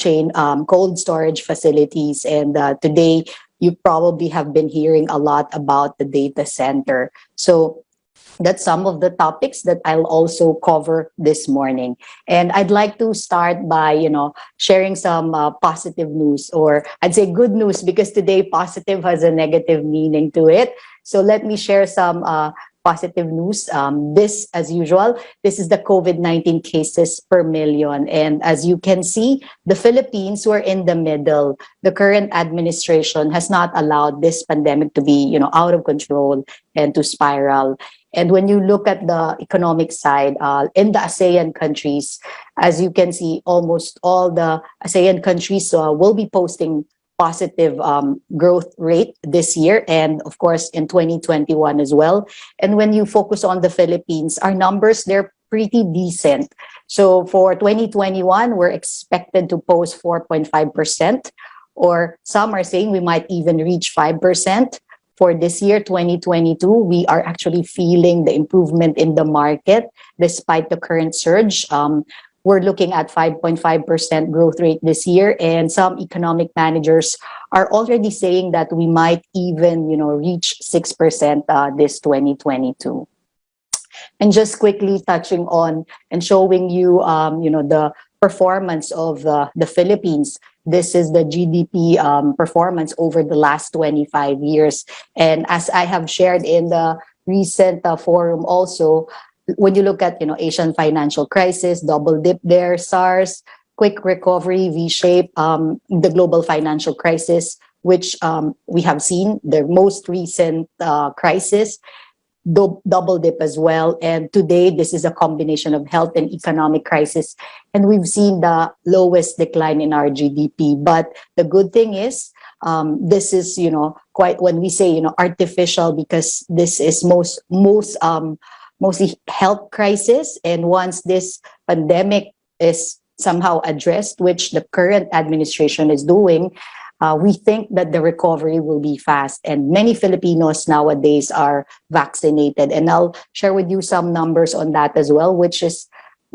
storage facilities, and today you probably have been hearing a lot about the data center. So that's some of the topics that I'll also cover this morning. And I'd like to start by, sharing some positive news, or I'd say good news, because today positive has a negative meaning to it. So let me share some positive news. This, as usual, this is the COVID-19 cases per million. And as you can see, the Philippines were in the middle. The current administration has not allowed this pandemic to be, out of control and to spiral. And when you look at the economic side, in the ASEAN countries, as you can see, almost all the ASEAN countries will be posting positive growth rate this year, and of course in 2021 as well. And when you focus on the Philippines, our numbers, they're pretty decent. So for 2021, we're expected to post 4.5%, or some are saying we might even reach 5%. For this year, 2022, we are actually feeling the improvement in the market despite the current surge. We're looking at 5.5% growth rate this year, and some economic managers are already saying that we might even, reach 6% this 2022. And just quickly touching on and showing you, the performance of the Philippines. This is the GDP performance over the last 25 years. And as I have shared in the recent forum also, when you look at, Asian financial crisis, double dip there, SARS, quick recovery, V-shape, the global financial crisis, which we have seen, the most recent crisis, double dip as well. And today, this is a combination of health and economic crisis. And we've seen the lowest decline in our GDP. But the good thing is, this is, quite, when we say, artificial, because this is mostly health crisis. And once this pandemic is somehow addressed, which the current administration is doing, we think that the recovery will be fast. And many Filipinos nowadays are vaccinated. And I'll share with you some numbers on that as well, which is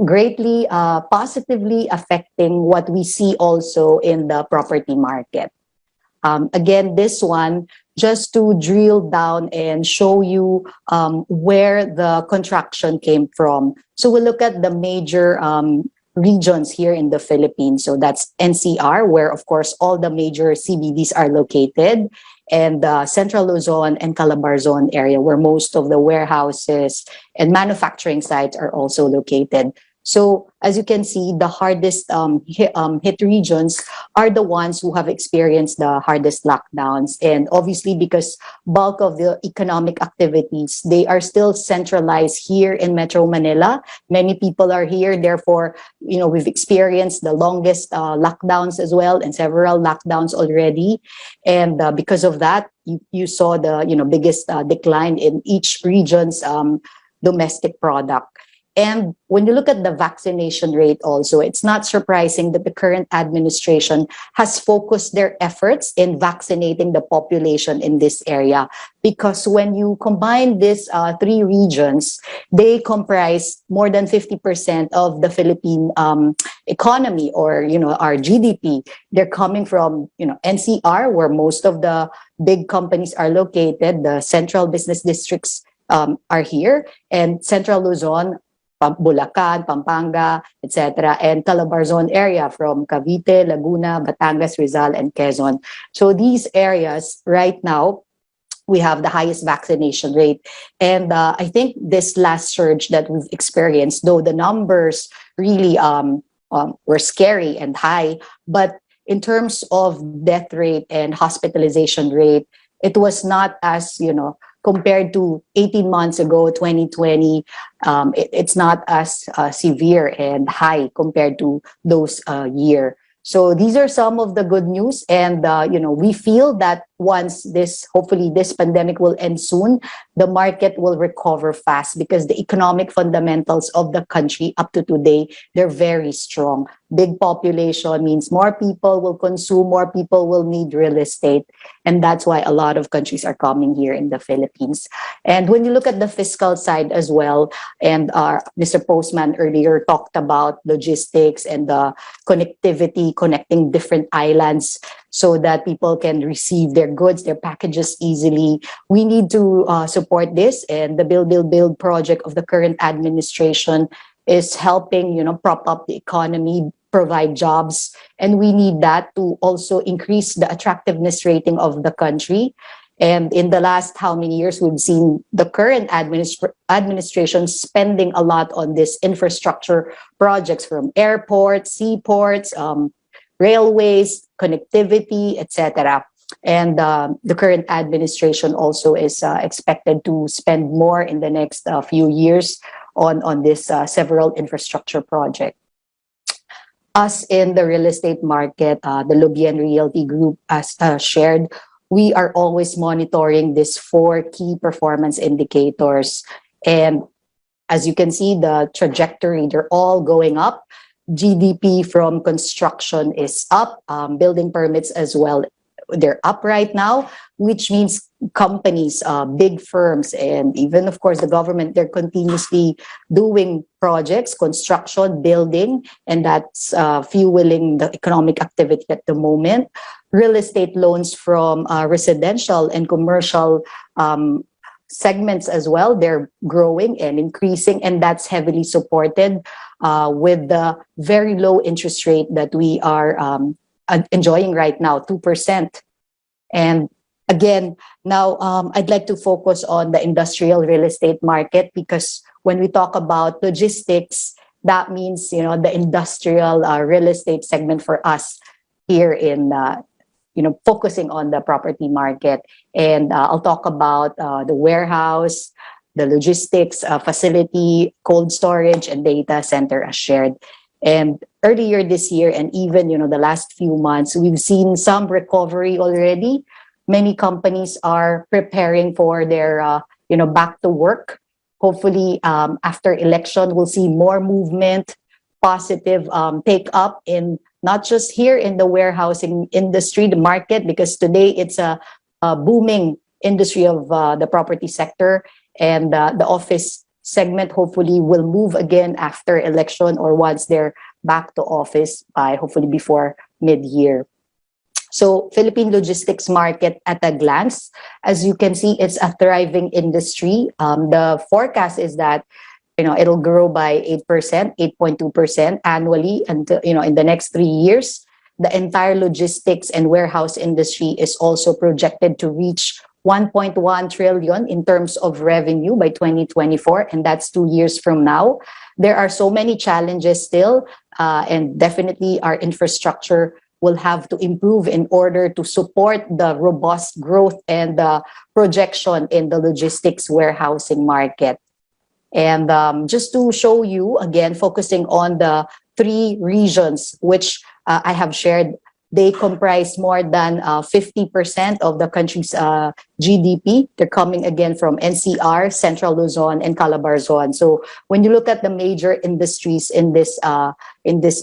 greatly positively affecting what we see also in the property market. Again, this one, just to drill down and show you where the contraction came from. So we'll look at the major regions here in the Philippines. So that's NCR, where of course all the major CBDs are located, and Central Luzon and Calabarzon area, where most of the warehouses and manufacturing sites are also located. So as you can see, the hardest hit regions are the ones who have experienced the hardest lockdowns. And obviously, because bulk of the economic activities, they are still centralized here in Metro Manila. Many people are here. Therefore, we've experienced the longest lockdowns as well, and several lockdowns already. And because of that, you saw the biggest decline in each region's domestic product. And when you look at the vaccination rate also, it's not surprising that the current administration has focused their efforts in vaccinating the population in this area. Because when you combine these three regions, they comprise more than 50% of the Philippine economy, or, our GDP. They're coming from, NCR, where most of the big companies are located. The central business districts are here, and Central Luzon, Bulacan, Pampanga, etc., and Calabarzon area from Cavite, Laguna, Batangas, Rizal, and Quezon. So these areas right now, we have the highest vaccination rate. And I think this last surge that we've experienced, though the numbers really were scary and high, but in terms of death rate and hospitalization rate, it was not as, compared to 18 months ago, 2020, it's not as severe and high compared to those year. So these are some of the good news. And, we feel that once hopefully this pandemic will end soon, the market will recover fast, because the economic fundamentals of the country up to today, they're very strong. Big population means more people will consume, more people will need real estate. And that's why a lot of countries are coming here in the Philippines. And when you look at the fiscal side as well, and Mr. Postman earlier talked about logistics and the connectivity, connecting different islands so that people can receive their goods, their packages easily. We need to support this, and the Build project of the current administration is helping, prop up the economy, provide jobs, and we need that to also increase the attractiveness rating of the country. And in the last how many years, we've seen the current administration spending a lot on this infrastructure projects, from airports, seaports, railways, connectivity, etc. And the current administration also is expected to spend more in the next few years on this several infrastructure projects. Us in the real estate market, the Lubien Realty Group, as shared, we are always monitoring these 4 key performance indicators. And as you can see, the trajectory, they're all going up. GDP from construction is up, building permits as well, they're up right now, which means companies, big firms, and even, of course, the government, they're continuously doing projects, construction, building, and that's fueling the economic activity at the moment. Real estate loans from residential and commercial segments as well, they're growing and increasing, and that's heavily supported with the very low interest rate that we are enjoying right now, 2%. And again, now I'd like to focus on the industrial real estate market, because when we talk about logistics, that means, the industrial real estate segment for us here in, focusing on the property market. And I'll talk about the warehouse, the logistics facility, cold storage, and data center as shared. And earlier this year, and even, the last few months, we've seen some recovery already. Many companies are preparing for their, back to work. Hopefully, after election, we'll see more movement, positive take up in not just here in the warehousing industry, the market, because today it's a booming industry of the property sector, and the office segment hopefully will move again after election, or once they're back to office by hopefully before mid-year. So Philippine logistics market at a glance, as you can see, it's a thriving industry. The forecast is that it'll grow by 8%, 8.2% annually, and in the next 3 years. The entire logistics and warehouse industry is also projected to reach 1.1 trillion in terms of revenue by 2024, and that's 2 years from now. There are so many challenges still, and definitely our infrastructure will have to improve in order to support the robust growth and the projection in the logistics warehousing market. And just to show you, again, focusing on the three regions which I have shared, they comprise more than 50% of the country's GDP. They're coming again from NCR, Central Luzon, and Calabarzon. So when you look at the major industries in this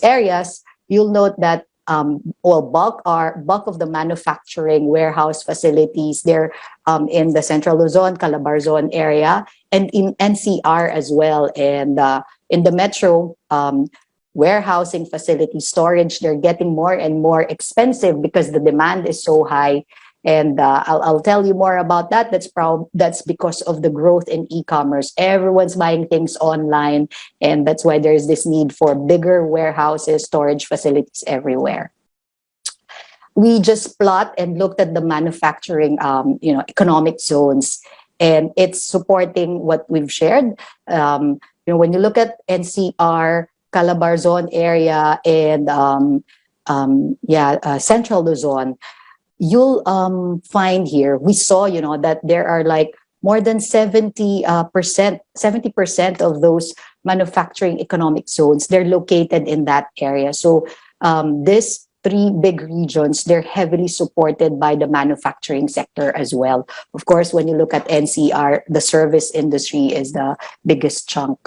areas, you'll note that bulk of the manufacturing warehouse facilities, they're in the Central Luzon, Calabarzon area, and in NCR as well. And in the metro, warehousing facility storage, they're getting more and more expensive because the demand is so high. And I'll tell you more about that. That's because of the growth in e-commerce. Everyone's buying things online, and that's why there's this need for bigger warehouses, storage facilities everywhere. We just plot and looked at the manufacturing, economic zones, and it's supporting what we've shared. When you look at NCR, Calabarzon area, and Central Luzon, you'll find here, we saw, that there are like more than 70% of those manufacturing economic zones, they're located in that area. So these three big regions, they're heavily supported by the manufacturing sector as well. Of course, when you look at NCR, the service industry is the biggest chunk.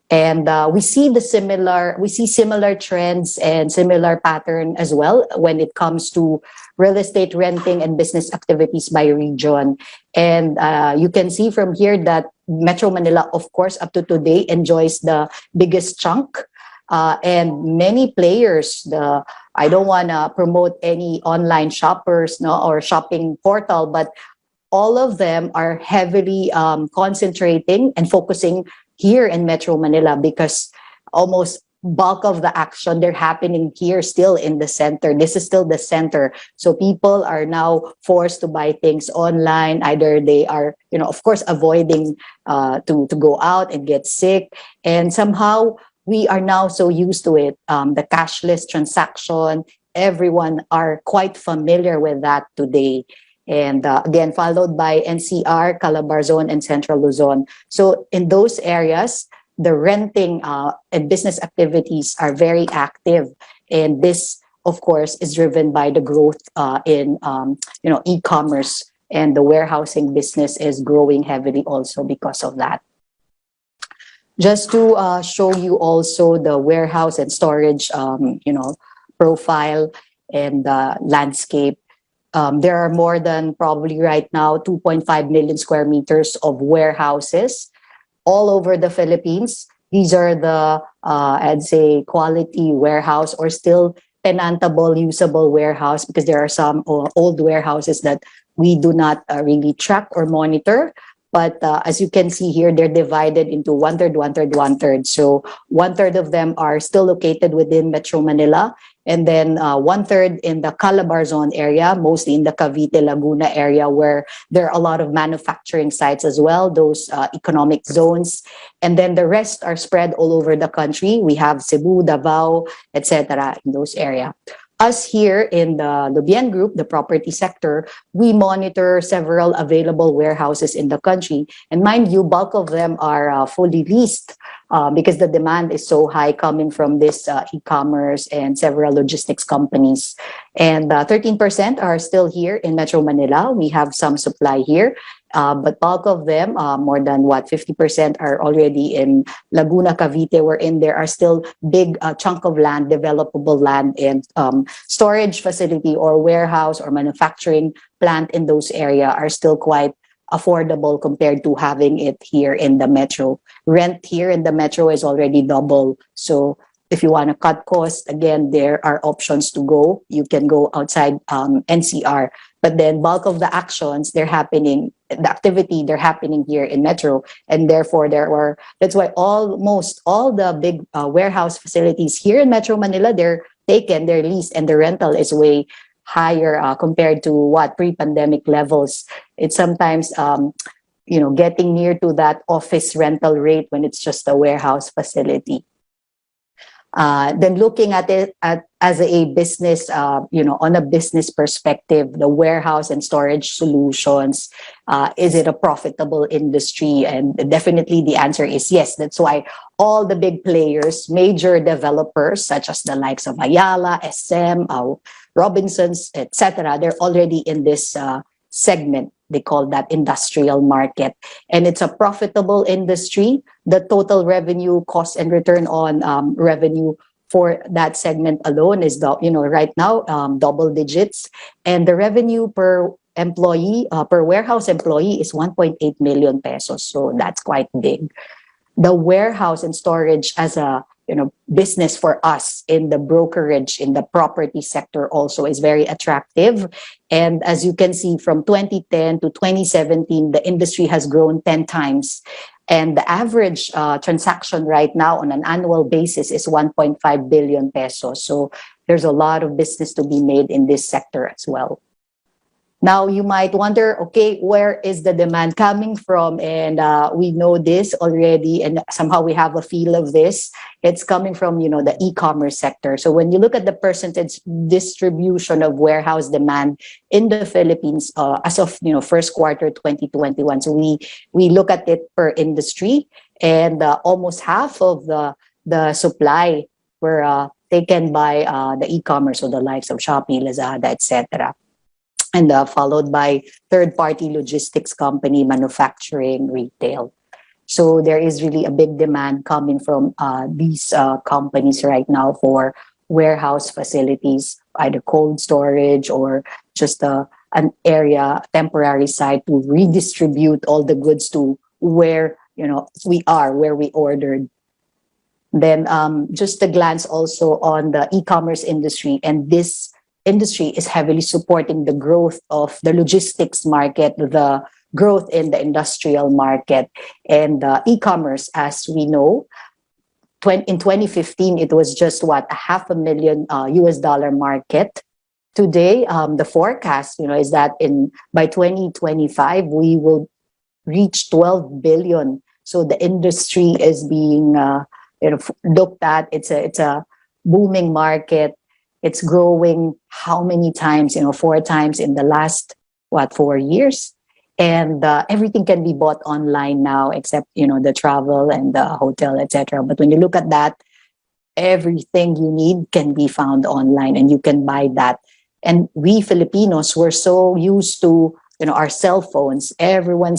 And we see similar trends and similar pattern as well when it comes to real estate renting and business activities by region. And you can see from here that Metro Manila, of course, up to today enjoys the biggest chunk. And many players, I don't want to promote any online shoppers or shopping portal, but all of them are heavily concentrating and focusing here in Metro Manila because almost bulk of the action, they're happening here still in the center. This is still the center. So people are now forced to buy things online. Either they are, of course, avoiding to go out and get sick. And somehow we are now so used to it. The cashless transaction, everyone are quite familiar with that today. And again, followed by NCR, Calabarzon, and Central Luzon. So in those areas, the renting and business activities are very active. And this, of course, is driven by the growth in e-commerce, and the warehousing business is growing heavily also because of that. Just to show you also the warehouse and storage, profile and landscape. There are more than probably right now 2.5 million square meters of warehouses all over the Philippines. These are the, I'd say, quality warehouse or still tenantable, usable warehouse, because there are some old warehouses that we do not really track or monitor. But as you can see here, they're divided into one-third, one-third, one-third. So one-third of them are still located within Metro Manila. And then one-third in the Calabarzon area, mostly in the Cavite, Laguna area, where there are a lot of manufacturing sites as well, those economic zones. And then the rest are spread all over the country. We have Cebu, Davao, etc. in those areas. Us here in the Lubien Group, the property sector, we monitor several available warehouses in the country. And mind you, bulk of them are fully leased because the demand is so high coming from this e-commerce and several logistics companies. And 13% are still here in Metro Manila. We have some supply here. But bulk of them, more than 50% are already in Laguna, Cavite, wherein there are still big chunk of land, developable land, and storage facility or warehouse or manufacturing plant in those areas are still quite affordable compared to having it here in the metro. Rent here in the metro is already double. So if you want to cut costs, again, there are options to go. You can go outside NCR. But then bulk of the actions, they're happening here in Metro. And therefore, that's why almost all the big warehouse facilities here in Metro Manila, they're taken, they're leased, and the rental is way higher compared to what pre-pandemic levels. It's sometimes getting near to that office rental rate when it's just a warehouse facility. Then looking at it as a business, on a business perspective, the warehouse and storage solutions, is it a profitable industry? And definitely the answer is yes. That's why all the big players, major developers such as the likes of Ayala, SM, Robinsons, etc., they're already in this segment. They call that industrial market. And it's a profitable industry. The total revenue, cost and return on revenue for that segment alone is, right now, double digits. And the revenue per employee, per warehouse employee is 1.8 million pesos. So that's quite big. The warehouse and storage as a business for us in the brokerage, in the property sector also is very attractive. And as you can see, from 2010 to 2017, the industry has grown 10 times. And the average transaction right now on an annual basis is 1.5 billion pesos. So there's a lot of business to be made in this sector as well. Now, you might wonder, okay, where is the demand coming from? And we know this already, and somehow we have a feel of this. It's coming from, the e-commerce sector. So when you look at the percentage distribution of warehouse demand in the Philippines as of, first quarter 2021, so we look at it per industry, and almost half of the supply were taken by the e-commerce, or the likes of Shopee, Lazada, etc. And followed by third-party logistics company, manufacturing, retail. So there is really a big demand coming from these companies right now for warehouse facilities, either cold storage or just an area, temporary site to redistribute all the goods to where where we ordered. Then just a glance also on the e-commerce industry, and this industry is heavily supporting the growth of the logistics market, the growth in the industrial market, and e-commerce, as we know. In 2015, it was just a $500,000 US dollar market. Today, the forecast, is that by 2025 we will reach 12 billion. So the industry is being looked at. It's a booming market. It's growing how many times? 4 times in the last 4 years. And everything can be bought online now, except the travel and the hotel, etc. But when you look at that, everything you need can be found online, and you can buy that. And we Filipinos, we're so used to our cell phones. Everyone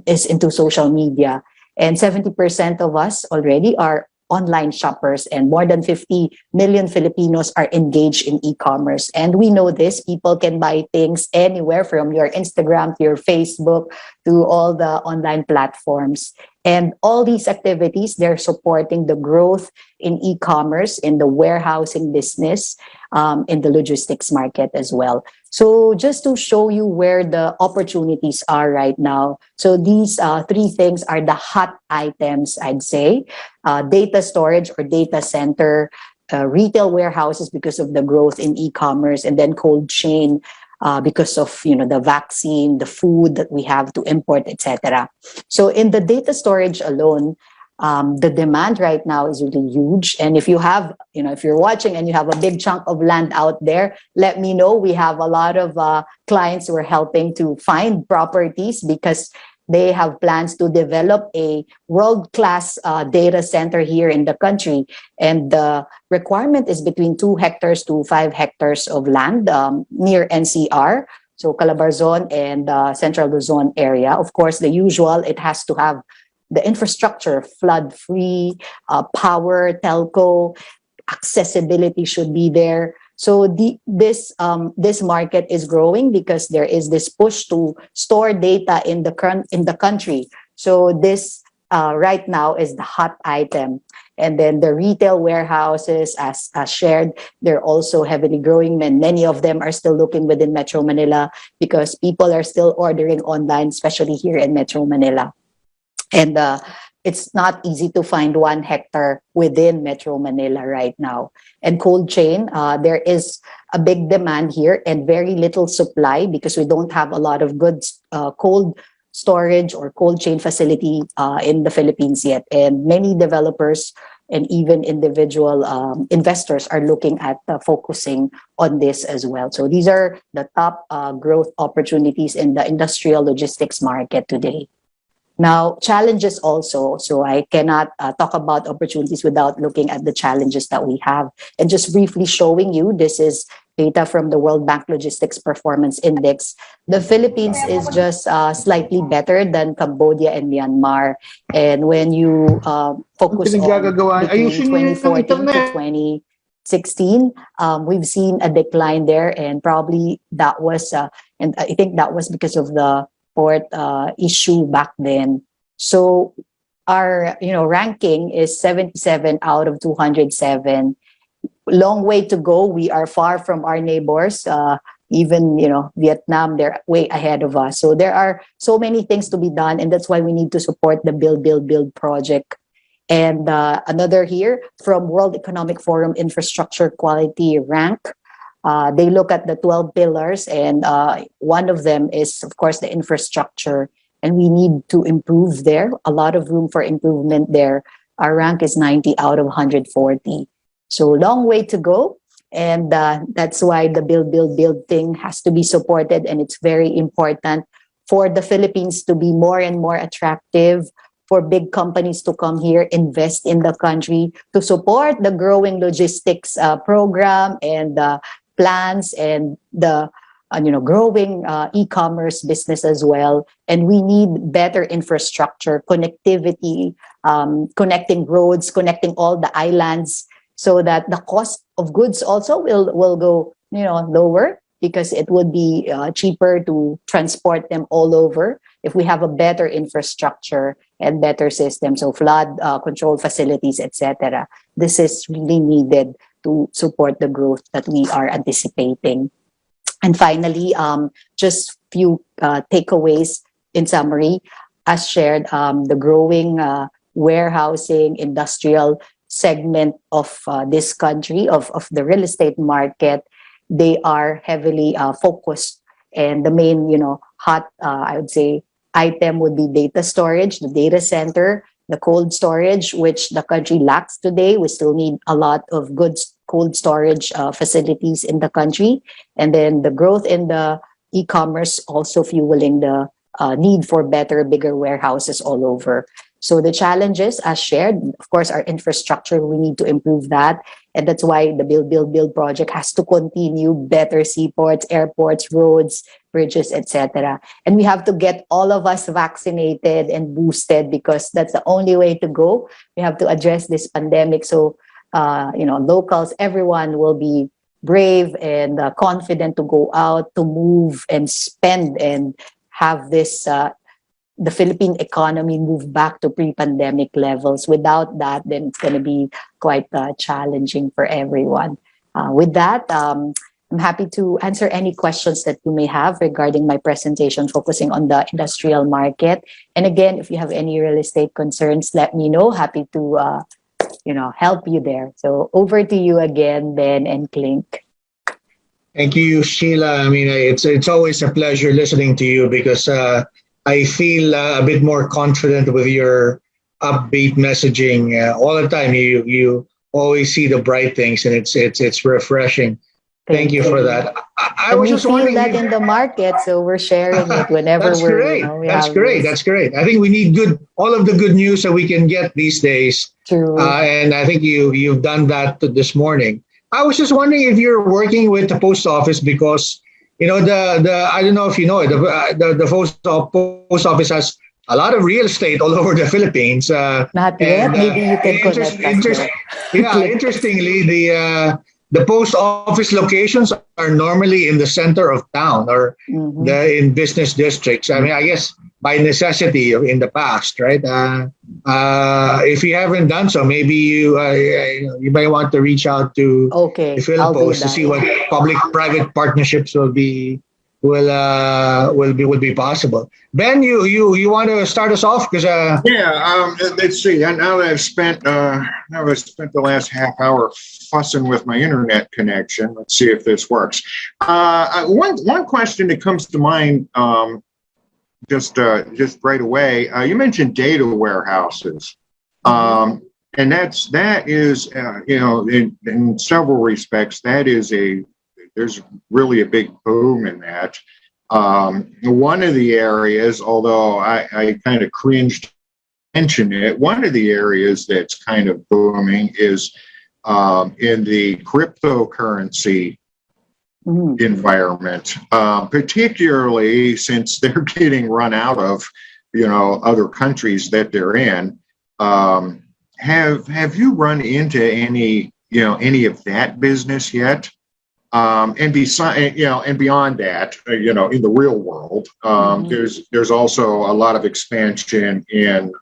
is into social media, and 70% of us already are online shoppers, and more than 50 million Filipinos are engaged in e-commerce. And we know this, people can buy things anywhere from your Instagram to your Facebook to all the online platforms. And all these activities, they're supporting the growth in e-commerce, in the warehousing business, in the logistics market as well. So just to show you where the opportunities are right now. So these 3 things are the hot items, I'd say. Data storage or data center, retail warehouses because of the growth in e-commerce, and then cold chain because of the vaccine, the food that we have to import, etc. So in the data storage alone, the demand right now is really huge. And if you have, if you're watching and you have a big chunk of land out there, let me know. We have a lot of clients who are helping to find properties because they have plans to develop a world-class data center here in the country. And the requirement is between 2 hectares to 5 hectares of land near NCR. So Calabarzon and Central Luzon area. Of course, the usual, it has to have the infrastructure, flood-free, power, telco, accessibility should be there. So this market is growing because there is this push to store data in the country. So this right now is the hot item. And then the retail warehouses, as shared, they're also heavily growing. And many of them are still looking within Metro Manila because people are still ordering online, especially here in Metro Manila. And it's not easy to find 1 hectare within Metro Manila right now. And cold chain, there is a big demand here and very little supply because we don't have a lot of good cold storage or cold chain facility in the Philippines yet. And many developers and even individual investors are looking at focusing on this as well. So these are the top growth opportunities in the industrial logistics market today. Now, challenges also. So I cannot talk about opportunities without looking at the challenges that we have. And just briefly showing you, this is data from the World Bank Logistics Performance Index. The Philippines is just slightly better than Cambodia and Myanmar. And when you focus on between 2014 to 2016, we've seen a decline there, and probably that was, and I think that was because of the port issue back then. So our ranking is 77 out of 207. Long way to go. We are far from our neighbors. Even Vietnam, they're way ahead of us. So there are so many things to be done, and that's why we need to support the Build project. And another here from World Economic Forum Infrastructure Quality Rank. They look at the 12 pillars, and one of them is, of course, the infrastructure. And we need to improve there. A lot of room for improvement there. Our rank is 90 out of 140. So long way to go. And that's why the build thing has to be supported. And it's very important for the Philippines to be more and more attractive, for big companies to come here, invest in the country, to support the growing logistics program and plans and the growing e-commerce business as well. And we need better infrastructure, connectivity, connecting roads, connecting all the islands, so that the cost of goods also will go lower, because it would be cheaper to transport them all over if we have a better infrastructure and better systems, so flood control facilities, etc. This is really needed to support the growth that we are anticipating. And finally, just few takeaways in summary. As shared, the growing warehousing industrial segment of this country, of the real estate market, they are heavily focused. And the main, hot, I would say, item would be data storage, the data center, the cold storage, which the country lacks today. We still need a lot of good cold storage facilities in the country. And then the growth in the e-commerce also fueling the need for better, bigger warehouses all over. So the challenges, as shared, of course, our infrastructure, we need to improve that. And that's why the Build project has to continue. Better seaports, airports, roads, bridges, etc. And we have to get all of us vaccinated and boosted, because that's the only way to go. We have to address this pandemic. So, locals, everyone will be brave and confident to go out, to move and spend and have this the Philippine economy move back to pre-pandemic levels. Without that, then it's going to be quite challenging for everyone. With that, I'm happy to answer any questions that you may have regarding my presentation focusing on the industrial market. And again, if you have any real estate concerns, let me know. Happy to help you there. So over to you again, Ben and Clink. Thank you, Sheila. I mean, it's always a pleasure listening to you, because I feel a bit more confident with your upbeat messaging all the time. You always see the bright things, and it's refreshing. Thank you for that. I was just wondering that in the market, so we're sharing it whenever that's great. That's great. That's great. I think we need all of the good news that we can get these days. True. And I think you've done that this morning. I was just wondering if you're working with the post office, because I don't know if you know it, the post office has a lot of real estate all over the Philippines. Not yet. Maybe you can connect us. Interestingly, the post office locations are normally in the center of town, or in business districts. I mean, I guess by necessity in the past, right? If you haven't done so, maybe you might want to reach out to the Philippines to see what public-private partnerships will be will be possible. Ben, you want to start us off because Yeah, let's see. Now that I've spent the last half hour fussing with my internet connection, let's see if this works. One question that comes to mind, just right away. You mentioned data warehouses, and that is in several respects there's really a big boom in that. One of the areas, although I kind of cringed to mention it, one of the areas that's kind of booming is in the cryptocurrency environment, particularly since they're getting run out of, other countries that they're in. Have you run into any of that business yet? And beyond that, in the real world, there's also a lot of expansion in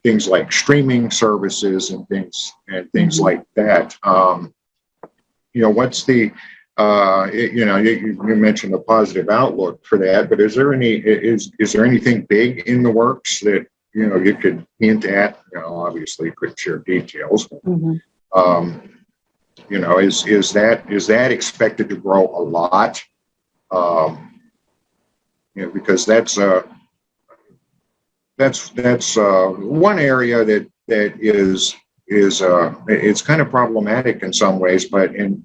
things like streaming services and things like that. What's the you mentioned a positive outlook for that, but is there anything big in the works that you could hint at? Obviously, couldn't share details. But, is that expected to grow a lot? Because that's one area that is it's kind of problematic in some ways, but in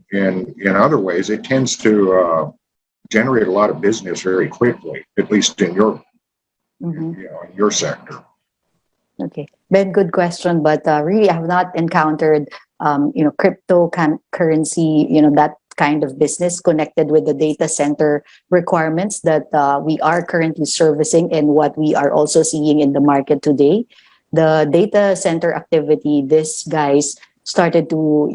other ways it tends to generate a lot of business very quickly, at least in your in your sector. Okay, Ben, good question, but really I have not encountered cryptocurrency, that kind of business connected with the data center requirements that we are currently servicing and what we are also seeing in the market today. The data center activity, these guys started to,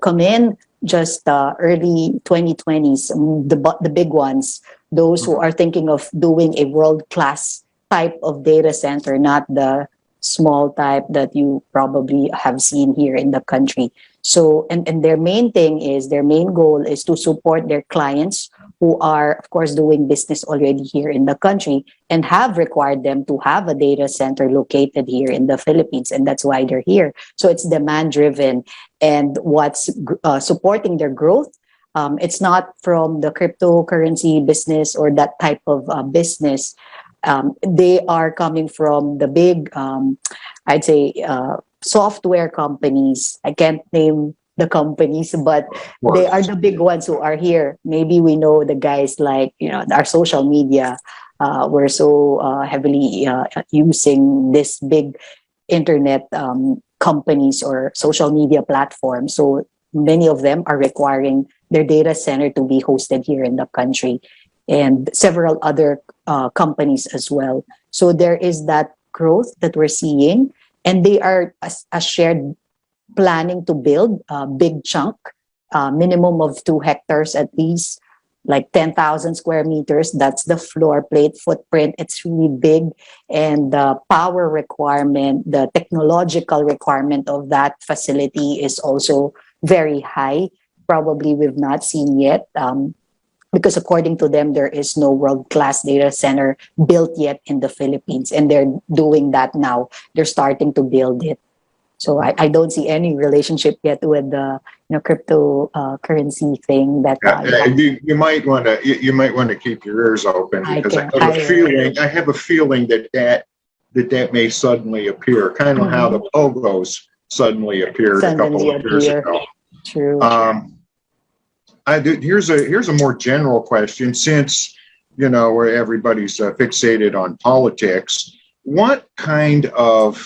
come in just early 2020s, the big ones, those who are thinking of doing a world-class type of data center, not the small type that you probably have seen here in the country. So, and their main goal is to support their clients who are, of course, doing business already here in the country and have required them to have a data center located here in the Philippines. And that's why they're here. So it's demand driven. And what's supporting their growth, it's not from the cryptocurrency business or that type of business. They are coming from the big, I'd say, software companies. I can't name the companies, but they are the big ones who are here. Maybe we know the guys like, our social media. We're so heavily using this big internet companies or social media platforms. So many of them are requiring their data center to be hosted here in the country, and several other companies as well. So there is that growth that we're seeing, and they are as shared planning to build a big chunk, minimum of 2 hectares at least, like 10,000 square meters. That's the floor plate footprint. It's really big, and the power requirement, the technological requirement of that facility is also very high. Probably we've not seen yet. Because according to them, there is no world-class data center built yet in the Philippines, and they're doing that now. They're starting to build it. So I don't see any relationship yet with the cryptocurrency thing. That you might want to keep your ears open, because I have a feeling that may suddenly appear, kind of how the pogos suddenly appeared a couple of years ago. True. Here's a more general question, since where everybody's fixated on politics. What kind of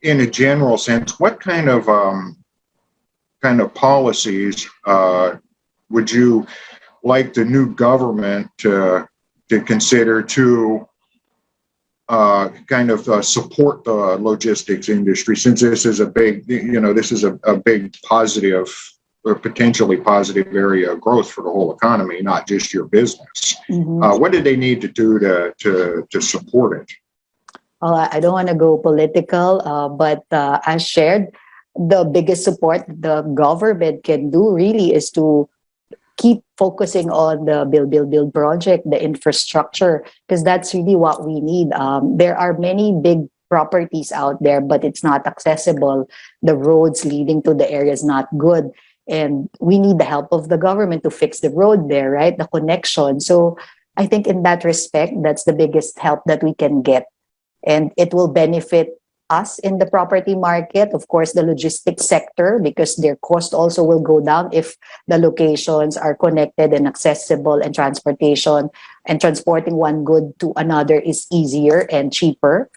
in a general sense, what kind of policies would you like the new government to consider to support the logistics industry, since this is a big, big positive or potentially positive area of growth for the whole economy, not just your business? What do they need to do to support it? Well, I don't want to go political, but as shared, the biggest support the government can do really is to keep focusing on the build project, the infrastructure, because that's really what we need. There are many big properties out there, but it's not accessible. The roads leading to the area is not good. And we need the help of the government to fix the road there, right? The connection. So I think in that respect, that's the biggest help that we can get. And it will benefit us in the property market, of course, the logistics sector, because their cost also will go down if the locations are connected and accessible, and transportation and transporting one good to another is easier and cheaper.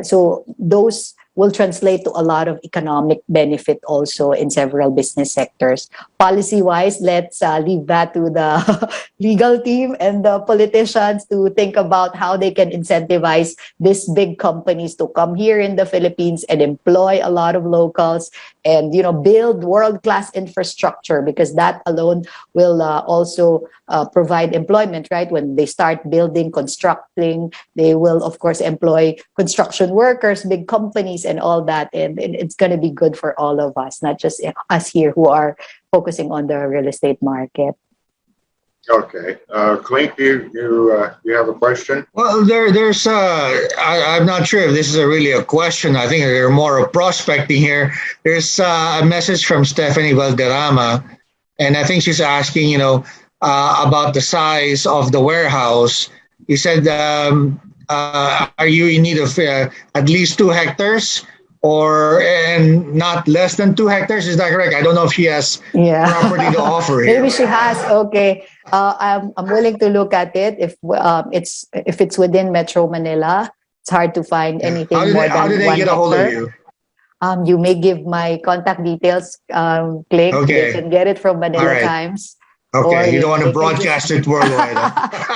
So those will translate to a lot of economic benefit also in several business sectors. Policy-wise, let's leave that to the legal team and the politicians to think about how they can incentivize these big companies to come here in the Philippines and employ a lot of locals, and build world-class infrastructure, because that alone will also provide employment, right? When they start building, constructing, they will of course employ construction workers, big companies, and all that, and it's going to be good for all of us, not just us here who are focusing on the real estate market. Okay. Clink, you have a question? Well, there's I'm not sure if this is really a question. I think they're more of prospecting here. There's a message from Stephanie Valderrama, and I think she's asking, about the size of the warehouse. He said, are you in need of at least 2 hectares? And not less than 2 hectares, is that correct? I don't know if she has property to offer here. Maybe she has. Okay, I'm willing to look at it. If it's within Metro Manila, it's hard to find anything more than 1 hectare. How did they get a hold of you? You may give my contact details, Click. Okay. You can get it from Manila Times. Okay, you don't want to broadcast it worldwide.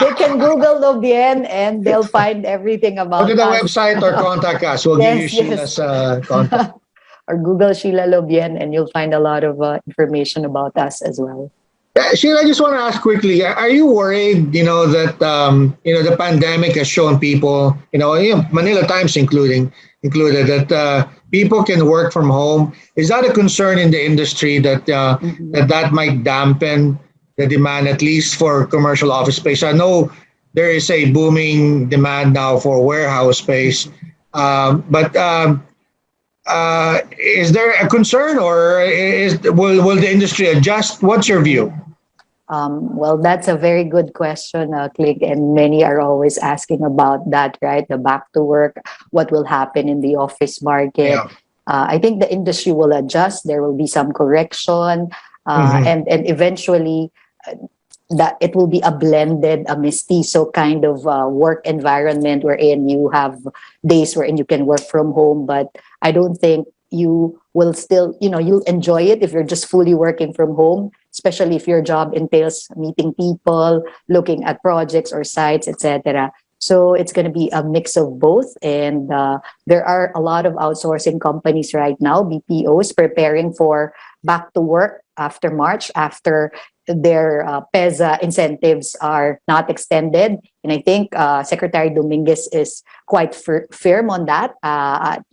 They can Google Lobien and they'll find everything about Go to the us. website or contact us. We'll give you Sheila's contact. Or Google Sheila Lobien and you'll find a lot of information about us as well. Sheila, I just want to ask quickly, are you worried, that, the pandemic has shown people, Manila Times included, that people can work from home? Is that a concern in the industry that that might dampen the demand, at least for commercial office space? I know there is a booming demand now for warehouse space, but is there a concern, or will the industry adjust? What's your view? Well, that's a very good question, Click, and many are always asking about that, right? The back to work, what will happen in the office market? Yeah. I think the industry will adjust. There will be some correction, and eventually that it will be a blended, a mestizo kind of work environment wherein you have days wherein you can work from home. But I don't think you will still, you'll enjoy it if you're just fully working from home, especially if your job entails meeting people, looking at projects or sites, etc. So it's going to be a mix of both. And there are a lot of outsourcing companies right now, BPOs, preparing for back to work after March, after their PEZA incentives are not extended. And I think Secretary Dominguez is quite firm on that.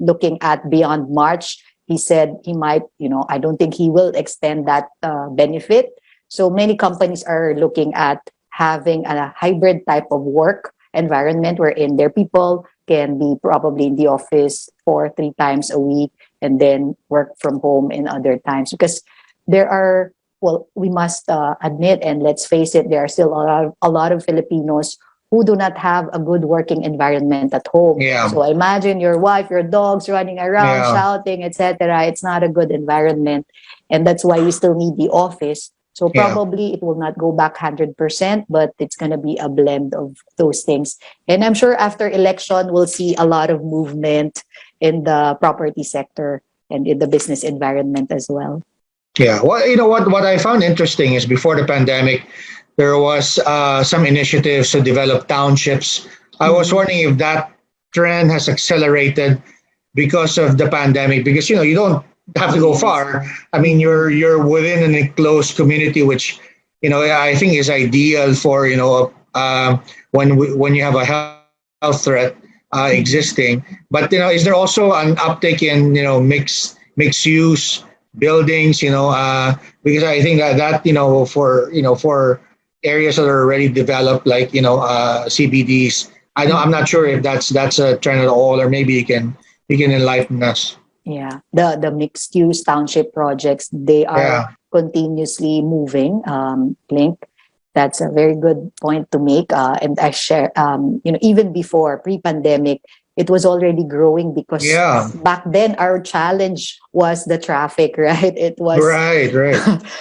Looking at beyond March, he said he might, I don't think he will extend that benefit. So many companies are looking at having a hybrid type of work environment wherein their people can be probably in the office 4 or 3 times a week and then work from home in other times. Because there are, well, we must admit, and let's face it, there are still a lot of Filipinos who do not have a good working environment at home. Yeah. So imagine your wife, your dogs running around, shouting, etc. It's not a good environment. And that's why we still need the office. So probably it will not go back 100%, but it's going to be a blend of those things. And I'm sure after election, we'll see a lot of movement in the property sector and in the business environment as well. Yeah. Well, what I found interesting is before the pandemic, there was some initiatives to develop townships. I was wondering if that trend has accelerated because of the pandemic, because, you don't have to go far. I mean, you're within an enclosed community, which, I think is ideal for, when you have a health threat existing. But, is there also an uptake in, mixed use buildings, because I think that for areas that are already developed, like CBDs. I'm not sure if that's a trend at all, or maybe you can enlighten us. Yeah, the mixed use township projects, they Yeah. are continuously moving. Link, that's a very good point to make. And I share, even before pre-pandemic, it was already growing because Yeah. back then our challenge was the traffic, right? It was Right. Right.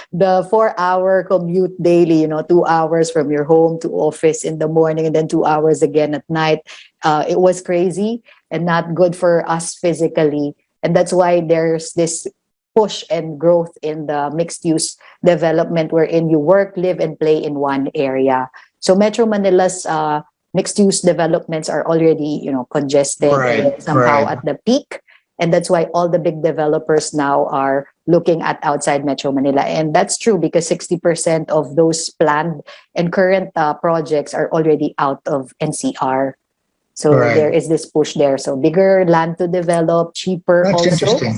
the 4 hour commute daily, 2 hours from your home to office in the morning and then 2 hours again at night. It was crazy and not good for us physically. And that's why there's this push and growth in the mixed use development wherein you work, live, and play in one area. So Metro Manila's mixed use developments are already, congested Right. and somehow Right. at the peak. And that's why all the big developers now are looking at outside Metro Manila. And that's true because 60% of those planned and current projects are already out of NCR. So there Right. is this push there. So bigger land to develop, cheaper That's also, interesting.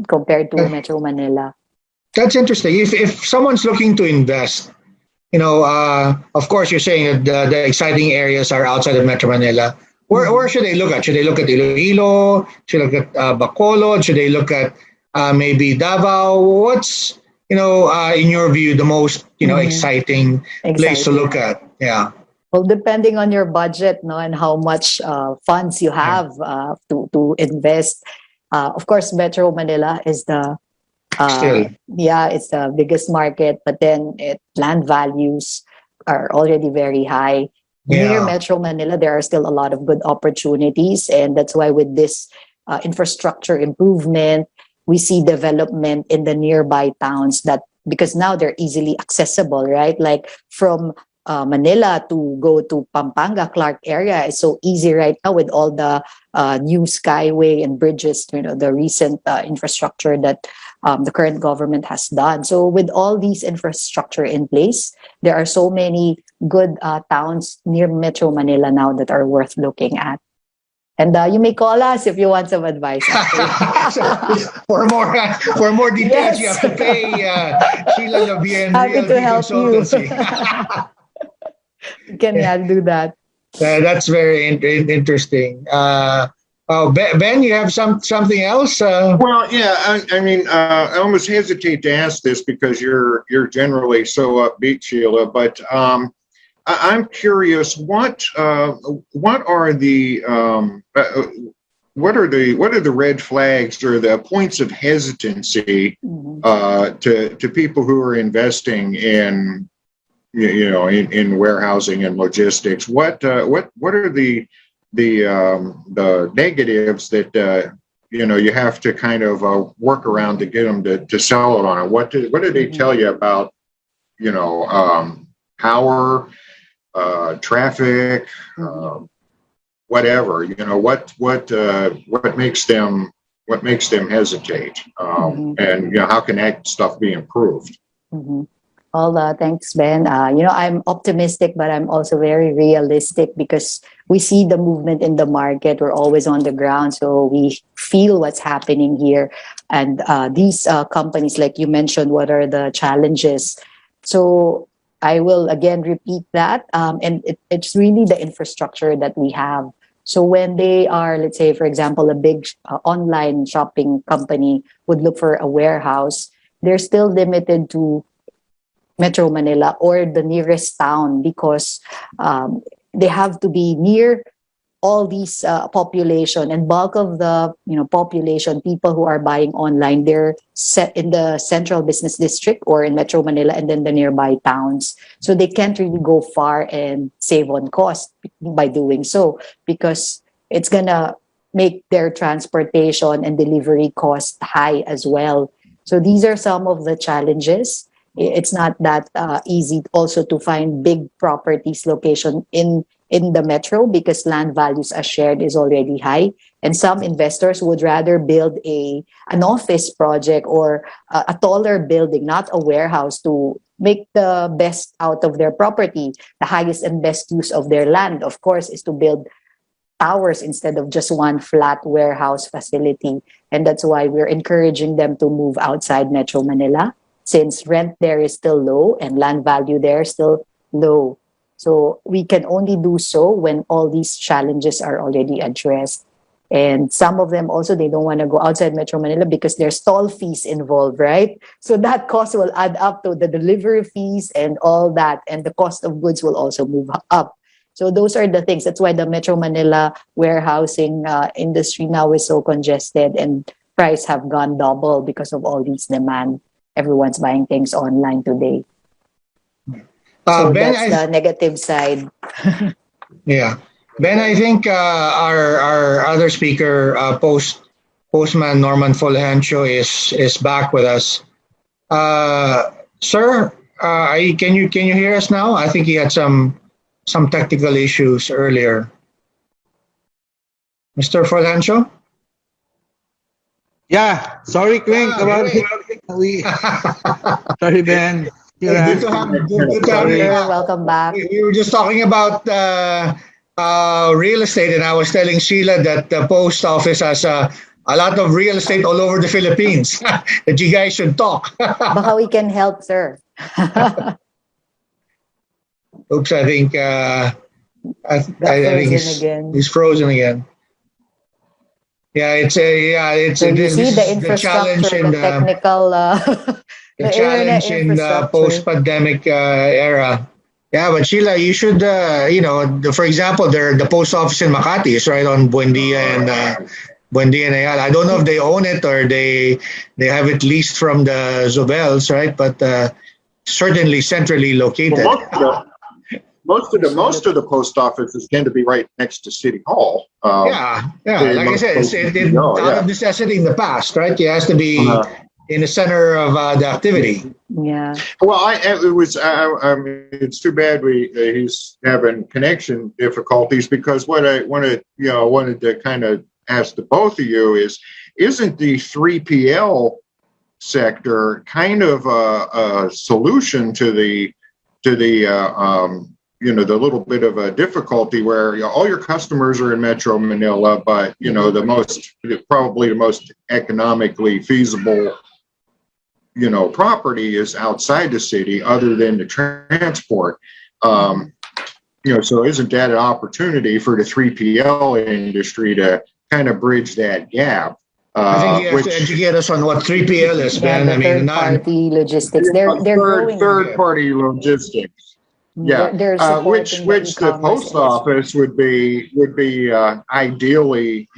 compared to That- Metro Manila. That's interesting. If someone's looking to invest, of course, you're saying that the exciting areas are outside of Metro Manila. Where should they look at? Should they look at Iloilo? Should they look at Bacolod? Should they look at maybe Davao? What's in your view, the most exciting place to Exciting. look at? Yeah. Well, depending on your budget, no, and how much funds you have to invest. Of course, Metro Manila is the Still. yeah, it's the biggest market, but then land values are already very high. Near Yeah. Metro Manila, there are still a lot of good opportunities, and that's why with this infrastructure improvement, we see development in the nearby towns that because now they're easily accessible, right? Like from Manila to go to Pampanga, Clark area is so easy right now with all the new skyway and bridges, the recent infrastructure that the current government has done. So with all these infrastructure in place, there are so many good towns near Metro Manila now that are worth looking at. And you may call us if you want some advice. For more details, Yes. you have to pay Sheila Labien Happy to Realty help you. Consultancy. You can do that. That's very interesting. Ben, you have something else? Well, yeah, I mean, I almost hesitate to ask this because you're generally so upbeat, Sheila. But I'm curious, what are the what are the red flags or the points of hesitancy to people who are investing in in warehousing and logistics? What are the negatives that you have to kind of work around to get them to sell it on it? What do they tell you about power, traffic, whatever? What makes them hesitate, and how can that stuff be improved? Well, thanks, Ben. I'm optimistic, but I'm also very realistic because we see the movement in the market. We're always on the ground, so we feel what's happening here. And these companies, like you mentioned, what are the challenges? So I will again repeat that. And it's really the infrastructure that we have. So when they are, let's say, for example, a big online shopping company would look for a warehouse, they're still limited to Metro Manila or the nearest town because they have to be near all these population, and bulk of the population, people who are buying online, they're set in the central business district or in Metro Manila and then the nearby towns. So they can't really go far and save on cost by doing so because it's gonna make their transportation and delivery cost high as well. So these are some of the challenges. It's not that easy also to find big properties location in the metro because land values as shared is already high, and some investors would rather build an office project or a taller building, not a warehouse, to make the best out of their property. The highest and best use of their land, of course, is to build towers instead of just one flat warehouse facility, and that's why we're encouraging them to move outside Metro Manila. since rent there is still low and land value there is still low. So we can only do so when all these challenges are already addressed. And some of them also, they don't want to go outside Metro Manila because there's toll fees involved, right? So that cost will add up to the delivery fees and all that. And the cost of goods will also move up. So those are the things. That's why the Metro Manila warehousing industry now is so congested and price have gone double because of all these demand. Everyone's buying things online today. So Ben, that's the negative side. yeah. Ben, I think our other speaker, Postman Norman Fulgencio, is back with us. Sir, can you hear us now? I think he had some technical issues earlier. Mr. Fulgencio? Yeah, sorry, Clink, about it. Sorry, Ben. Good to have you. Sir, welcome back. We were just talking about real estate, and I was telling Sheila that the post office has a lot of real estate all over the Philippines that you guys should talk. Baka we can help, sir. Oops, I think he's frozen again. Yeah, it's So you see the infrastructure, the technical, the challenge in the post-pandemic era. Yeah, but Sheila, you should, for example, the post office in Makati is right on Buendia and Ayala. I don't know if they own it or they have it leased from the Zobels, right? But certainly centrally located. Well, most of the post offices tend to be right next to City Hall. Yeah. Like I said, it's out of necessity in the past, right? It has to be in the center of the activity. Yeah. Well, it's too bad he's having connection difficulties, because what I wanted to kind of ask the both of you is, isn't the 3PL sector kind of a solution to the little bit of a difficulty where all your customers are in Metro Manila, but probably the most economically feasible property is outside the city, other than the transport. So isn't that an opportunity for the 3PL industry to kind of bridge that gap? I think you have to educate us on what 3PL is, Ben. Third-party logistics. They're growing. Third-party logistics. Yeah, which the post office would be ideally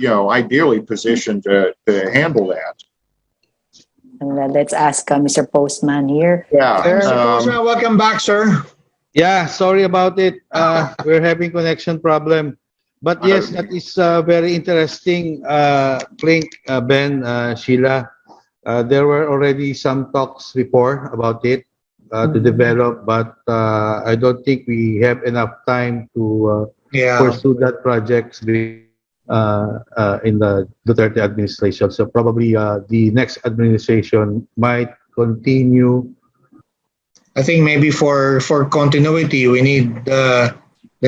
positioned to handle that. And let's ask Mr. Postman here. Yeah, Mr. Postman, welcome back, sir. Yeah, sorry about it. We're having connection problem. But yes, that is very interesting, Clink, Ben, Sheila. There were already some talks before about it to develop, but I don't think we have enough time to pursue that project in the Duterte administration. So probably the next administration might continue. I think maybe for continuity, we need the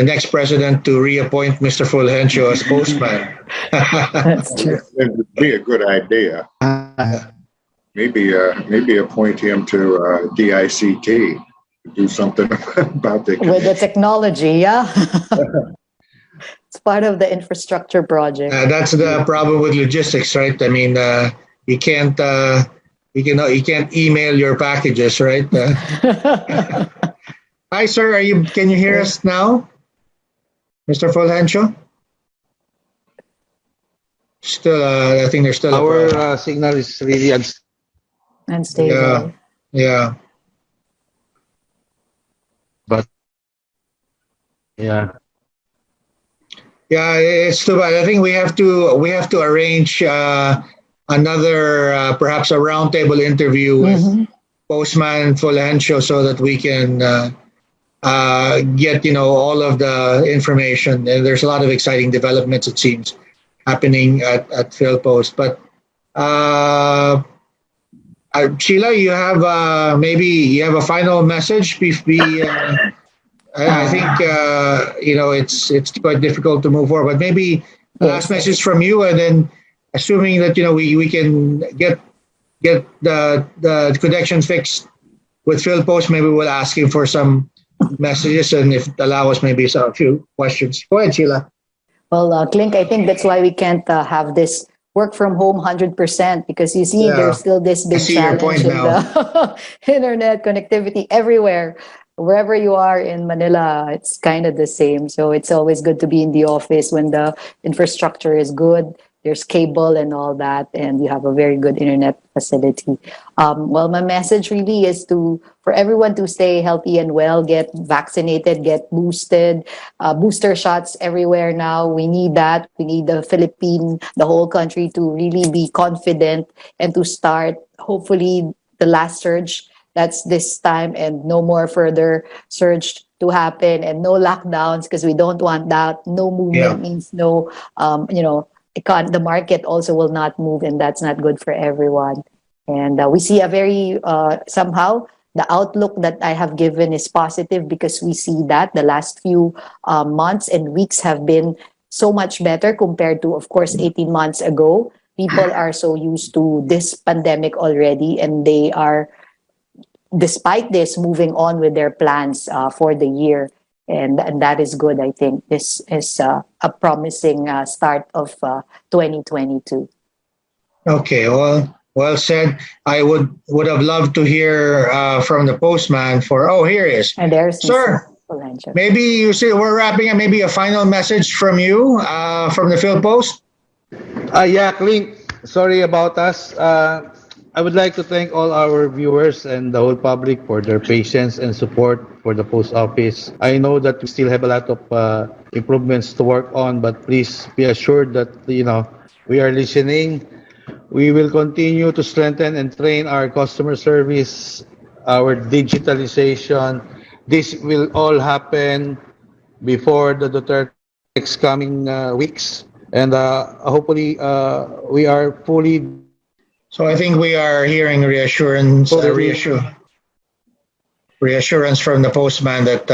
next president to reappoint Mr. Fulgencio as postman. That's true. It would be a good idea. Maybe appoint him to DICT to do something about the with the technology. Yeah. It's part of the infrastructure project. That's the problem with logistics, right? I mean, you can't email your packages, right? Hi, sir. Can you hear us now, Mr. Fulgencio? Still, I think there's still our signal is really unstable. Yeah. But yeah, it's too bad. I think we have to arrange another perhaps a roundtable interview with Postman Fulgencio so that we can get all of the information. And there's a lot of exciting developments, it seems, happening at PhilPost. But Sheila, you have a final message. I think it's quite difficult to move forward. But maybe last message from you, and then assuming that we can get the connection fixed with PhilPost, maybe we'll ask him for some messages, and if it allows, maybe a few questions. Go ahead, Sheila. Well, Clink, I think that's why we can't have this work from home 100%, because you see, Yeah. there's still this I big see your challenge point in now. the internet connectivity everywhere. Wherever you are in Manila, it's kind of the same. So it's always good to be in the office when the infrastructure is good. There's cable and all that, and you have a very good internet facility. Well, my message really is for everyone to stay healthy and well, get vaccinated, get boosted, booster shots everywhere now. We need that. We need the whole country to really be confident and to start, hopefully, the last surge. That's this time, and no more further surge to happen, and no lockdowns, because we don't want that. No movement Yeah. means no, the market also will not move, and that's not good for everyone. And we see a very, somehow, the outlook that I have given is positive, because we see that the last few months and weeks have been so much better compared to, of course, 18 months ago. People are so used to this pandemic already, and they are, despite this, moving on with their plans for the year. And that is good. I think this is a promising start of 2022. Okay, well said. I would have loved to hear from the postman here he is. And there's Sir, Mr. Valencia. maybe you see we're wrapping up. Maybe a final message from you from the PhilPost. Yeah, Clint, sorry about us. I would like to thank all our viewers and the whole public for their patience and support for the post office. I know that we still have a lot of improvements to work on, but please be assured that we are listening. We will continue to strengthen and train our customer service, our digitalization. This will all happen before the next coming weeks. And hopefully, we are fully. So I think we are hearing reassurance from the postman that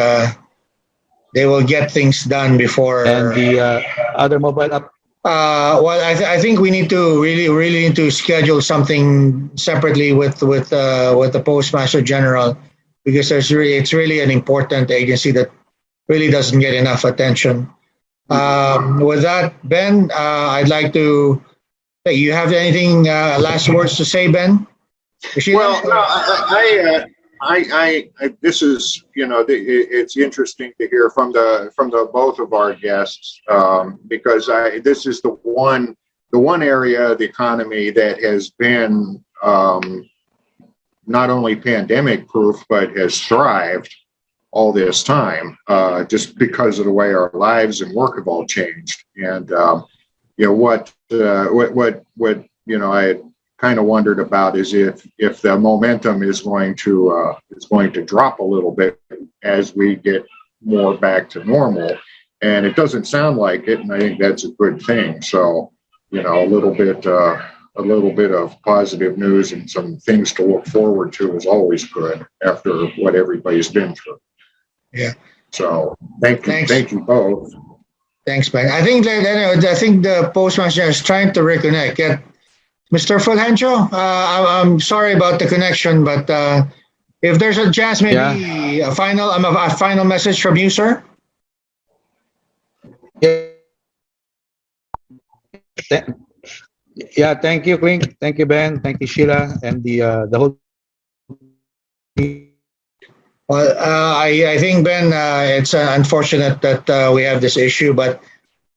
they will get things done before. And the other mobile app. Well, I think we need to really need to schedule something separately with the Postmaster General, because it's really an important agency that really doesn't get enough attention. With that, Ben, I'd like to. Hey, you have anything last words to say, Ben? Well, no, I this is, it's interesting to hear from the both of our guests, because this is the one area of the economy that has been not only pandemic proof, but has thrived all this time, just because of the way our lives and work have all changed. And what I had kind of wondered about is if the momentum is going to drop a little bit as we get more back to normal, and it doesn't sound like it, and I think that's a good thing. So a little bit of positive news and some things to look forward to is always good after what everybody's been through. Yeah. So thank you both. Thanks, Ben. I think the postmaster is trying to reconnect. Mr. Fulgencio, I'm sorry about the connection, but if there's a chance, maybe a final message from you, sir. Yeah, thank you, Clint. Thank you, Ben. Thank you, Sheila, and the whole. Well, I think, Ben, it's unfortunate that we have this issue, but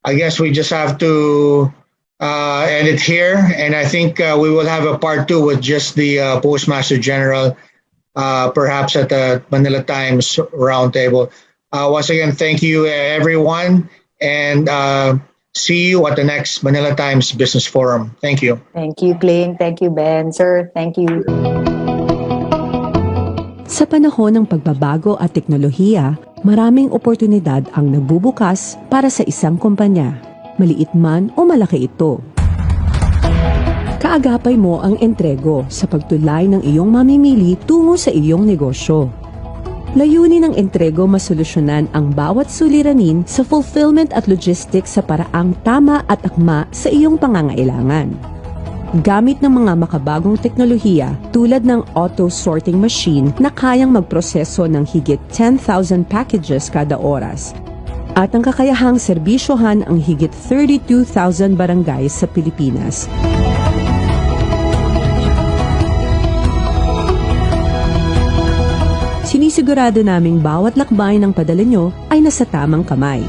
I guess we just have to end it here. And I think we will have a part 2 with just the Postmaster General, perhaps at the Manila Times roundtable. Once again, thank you, everyone, and see you at the next Manila Times Business Forum. Thank you. Thank you, Clint. Thank you, Ben. Sir, thank you. Sa panahon ng pagbabago at teknolohiya, maraming oportunidad ang nagbubukas para sa isang kumpanya, maliit man o malaki ito. Kaagapay mo ang entrego sa pagtulay ng iyong mamimili tungo sa iyong negosyo. Layunin ng entrego masolusyonan ang bawat suliranin sa fulfillment at logistics sa paraang tama at akma sa iyong pangangailangan. gamit ng mga makabagong teknolohiya tulad ng auto-sorting machine na kayang magproseso ng higit 10,000 packages kada oras at ang kakayahang serbisyohan ang higit 32,000 barangays sa Pilipinas. Sinisigurado naming bawat lakbay ng padala nyo ay nasa tamang kamay.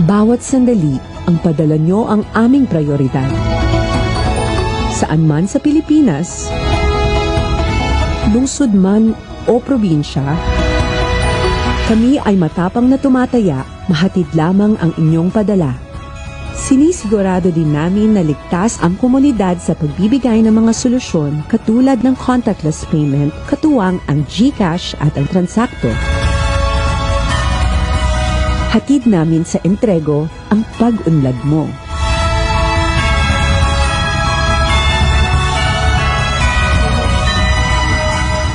Bawat sandali, ang padala nyo ang aming prioridad. Saan man sa Pilipinas, lungsod man o probinsya, kami ay matapang na tumataya, mahatid lamang ang inyong padala. Sinisigurado din namin na ligtas ang komunidad sa pagbibigay ng mga solusyon katulad ng contactless payment, katuwang ang GCash at ang Transacto. Hatid namin sa entrego ang pag-unlad mo.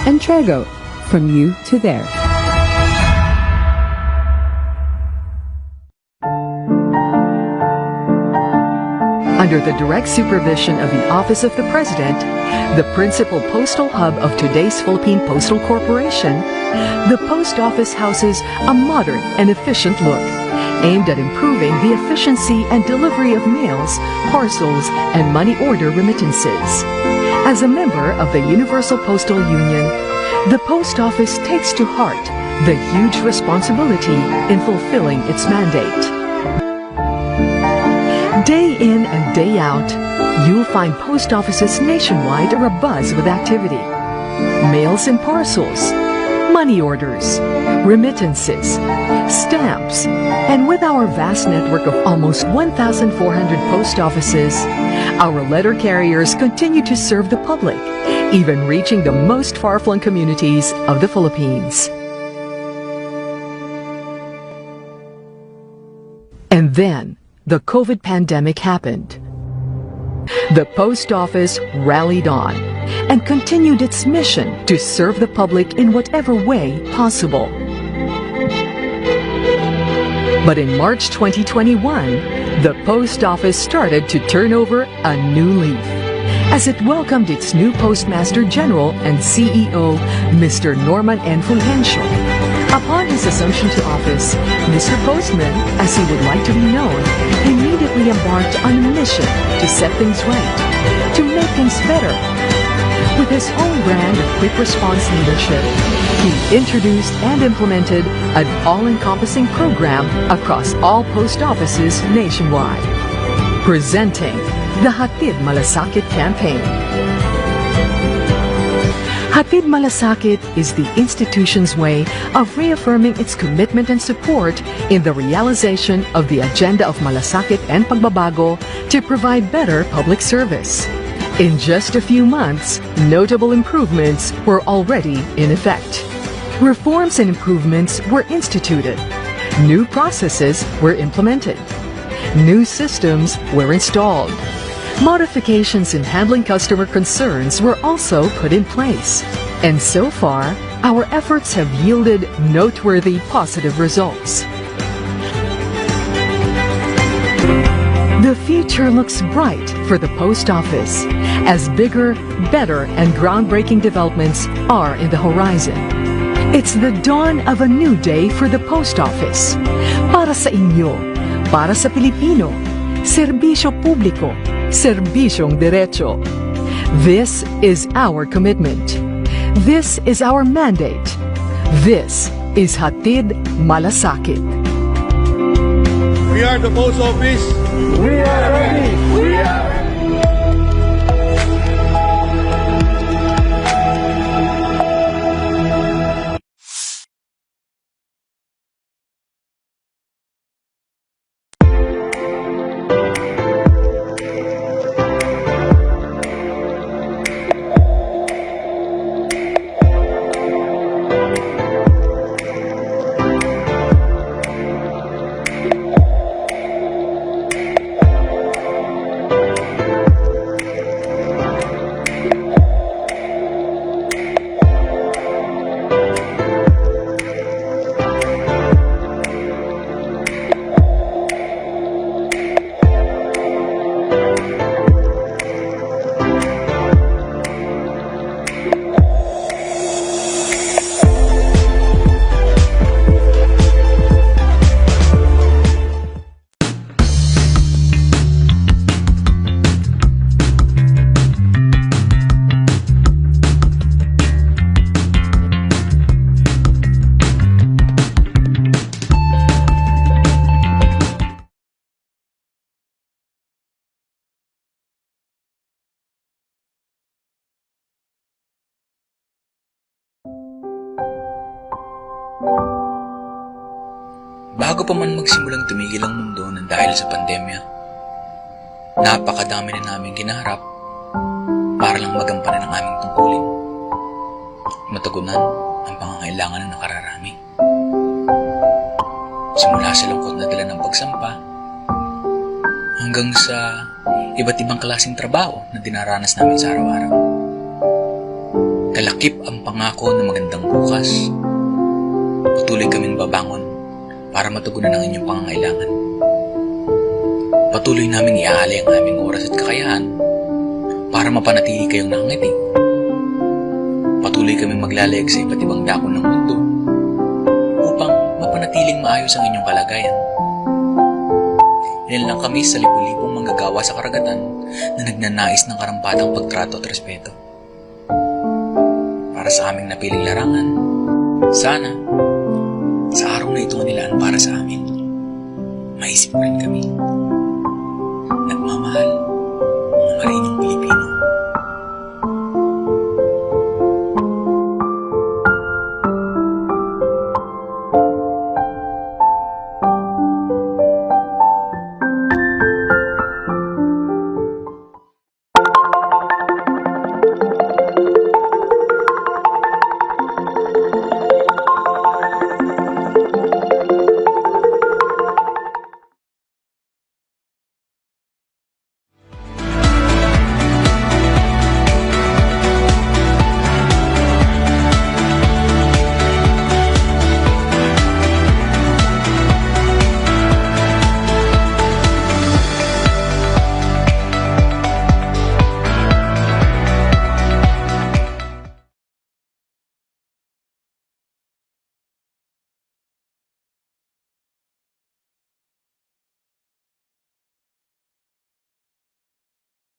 Entrego, from you to there. Under the direct supervision of the Office of the President, the principal postal hub of today's Philippine Postal Corporation, the post office houses a modern and efficient look, aimed at improving the efficiency and delivery of mails, parcels, and money order remittances. As a member of the Universal Postal Union, the post office takes to heart the huge responsibility in fulfilling its mandate. Day in and day out, you'll find post offices nationwide are abuzz with activity. Mails and parcels, money orders, remittances, stamps, and with our vast network of almost 1,400 post offices, our letter carriers continue to serve the public, even reaching the most far-flung communities of the Philippines. And then, the COVID pandemic happened. The post office rallied on and continued its mission to serve the public in whatever way possible. But in March 2021, the post office started to turn over a new leaf as it welcomed its new Postmaster General and CEO, Mr. Norman N. Fulgencio. Upon his assumption to office, Mr. Postman, as he would like to be known, immediately embarked on a mission to set things right, to make things better. With his own brand of quick response leadership, he introduced and implemented an all-encompassing program across all post offices nationwide, presenting the Hatid Malasakit campaign. Hatid Malasakit is the institution's way of reaffirming its commitment and support in the realization of the agenda of Malasakit and Pagbabago to provide better public service. In just a few months, notable improvements were already in effect. Reforms and improvements were instituted. New processes were implemented. New systems were installed. Modifications in handling customer concerns were also put in place. And so far, our efforts have yielded noteworthy positive results. The future looks bright for the post office as bigger, better, and groundbreaking developments are in the horizon. It's the dawn of a new day for the post office. Para sa inyo, para sa Pilipino, serbisyo publiko, serbisyong derecho. This is our commitment. This is our mandate. This is Hatid Malasakit. We are the post office. We are ready. We are ready. Bago pa man magsimulang tumigil ang mundo ng dahil sa pandemya, napakadami na namin ginaharap para lang magampanan ang aming tungkulin. Matugunan ang pangangailangan ng nakararami. Simula sa lungkot na dala ng pagsampa, hanggang sa iba't ibang klaseng trabaho na dinaranas namin sa araw-araw. Kalakip ang pangako ng magandang bukas. Patuloy kaming babangon para matugunan ang inyong pangangailangan. Patuloy naming iaalay ang aming oras at kakayahan para mapanatili kayong nakangiti. Patuloy kaming maglalayag sa iba't ibang dako ng mundo upang mapanatiling maayos ang inyong kalagayan. Ilan lang kami sa libu-libong manggagawa sa karagatan na nagnanais ng karampatang pagtrato at respeto. Para sa aming napiling larangan, sana sa araw na ito nilaan para sa amin, maisip rin kami. Nagmamahal, mga marino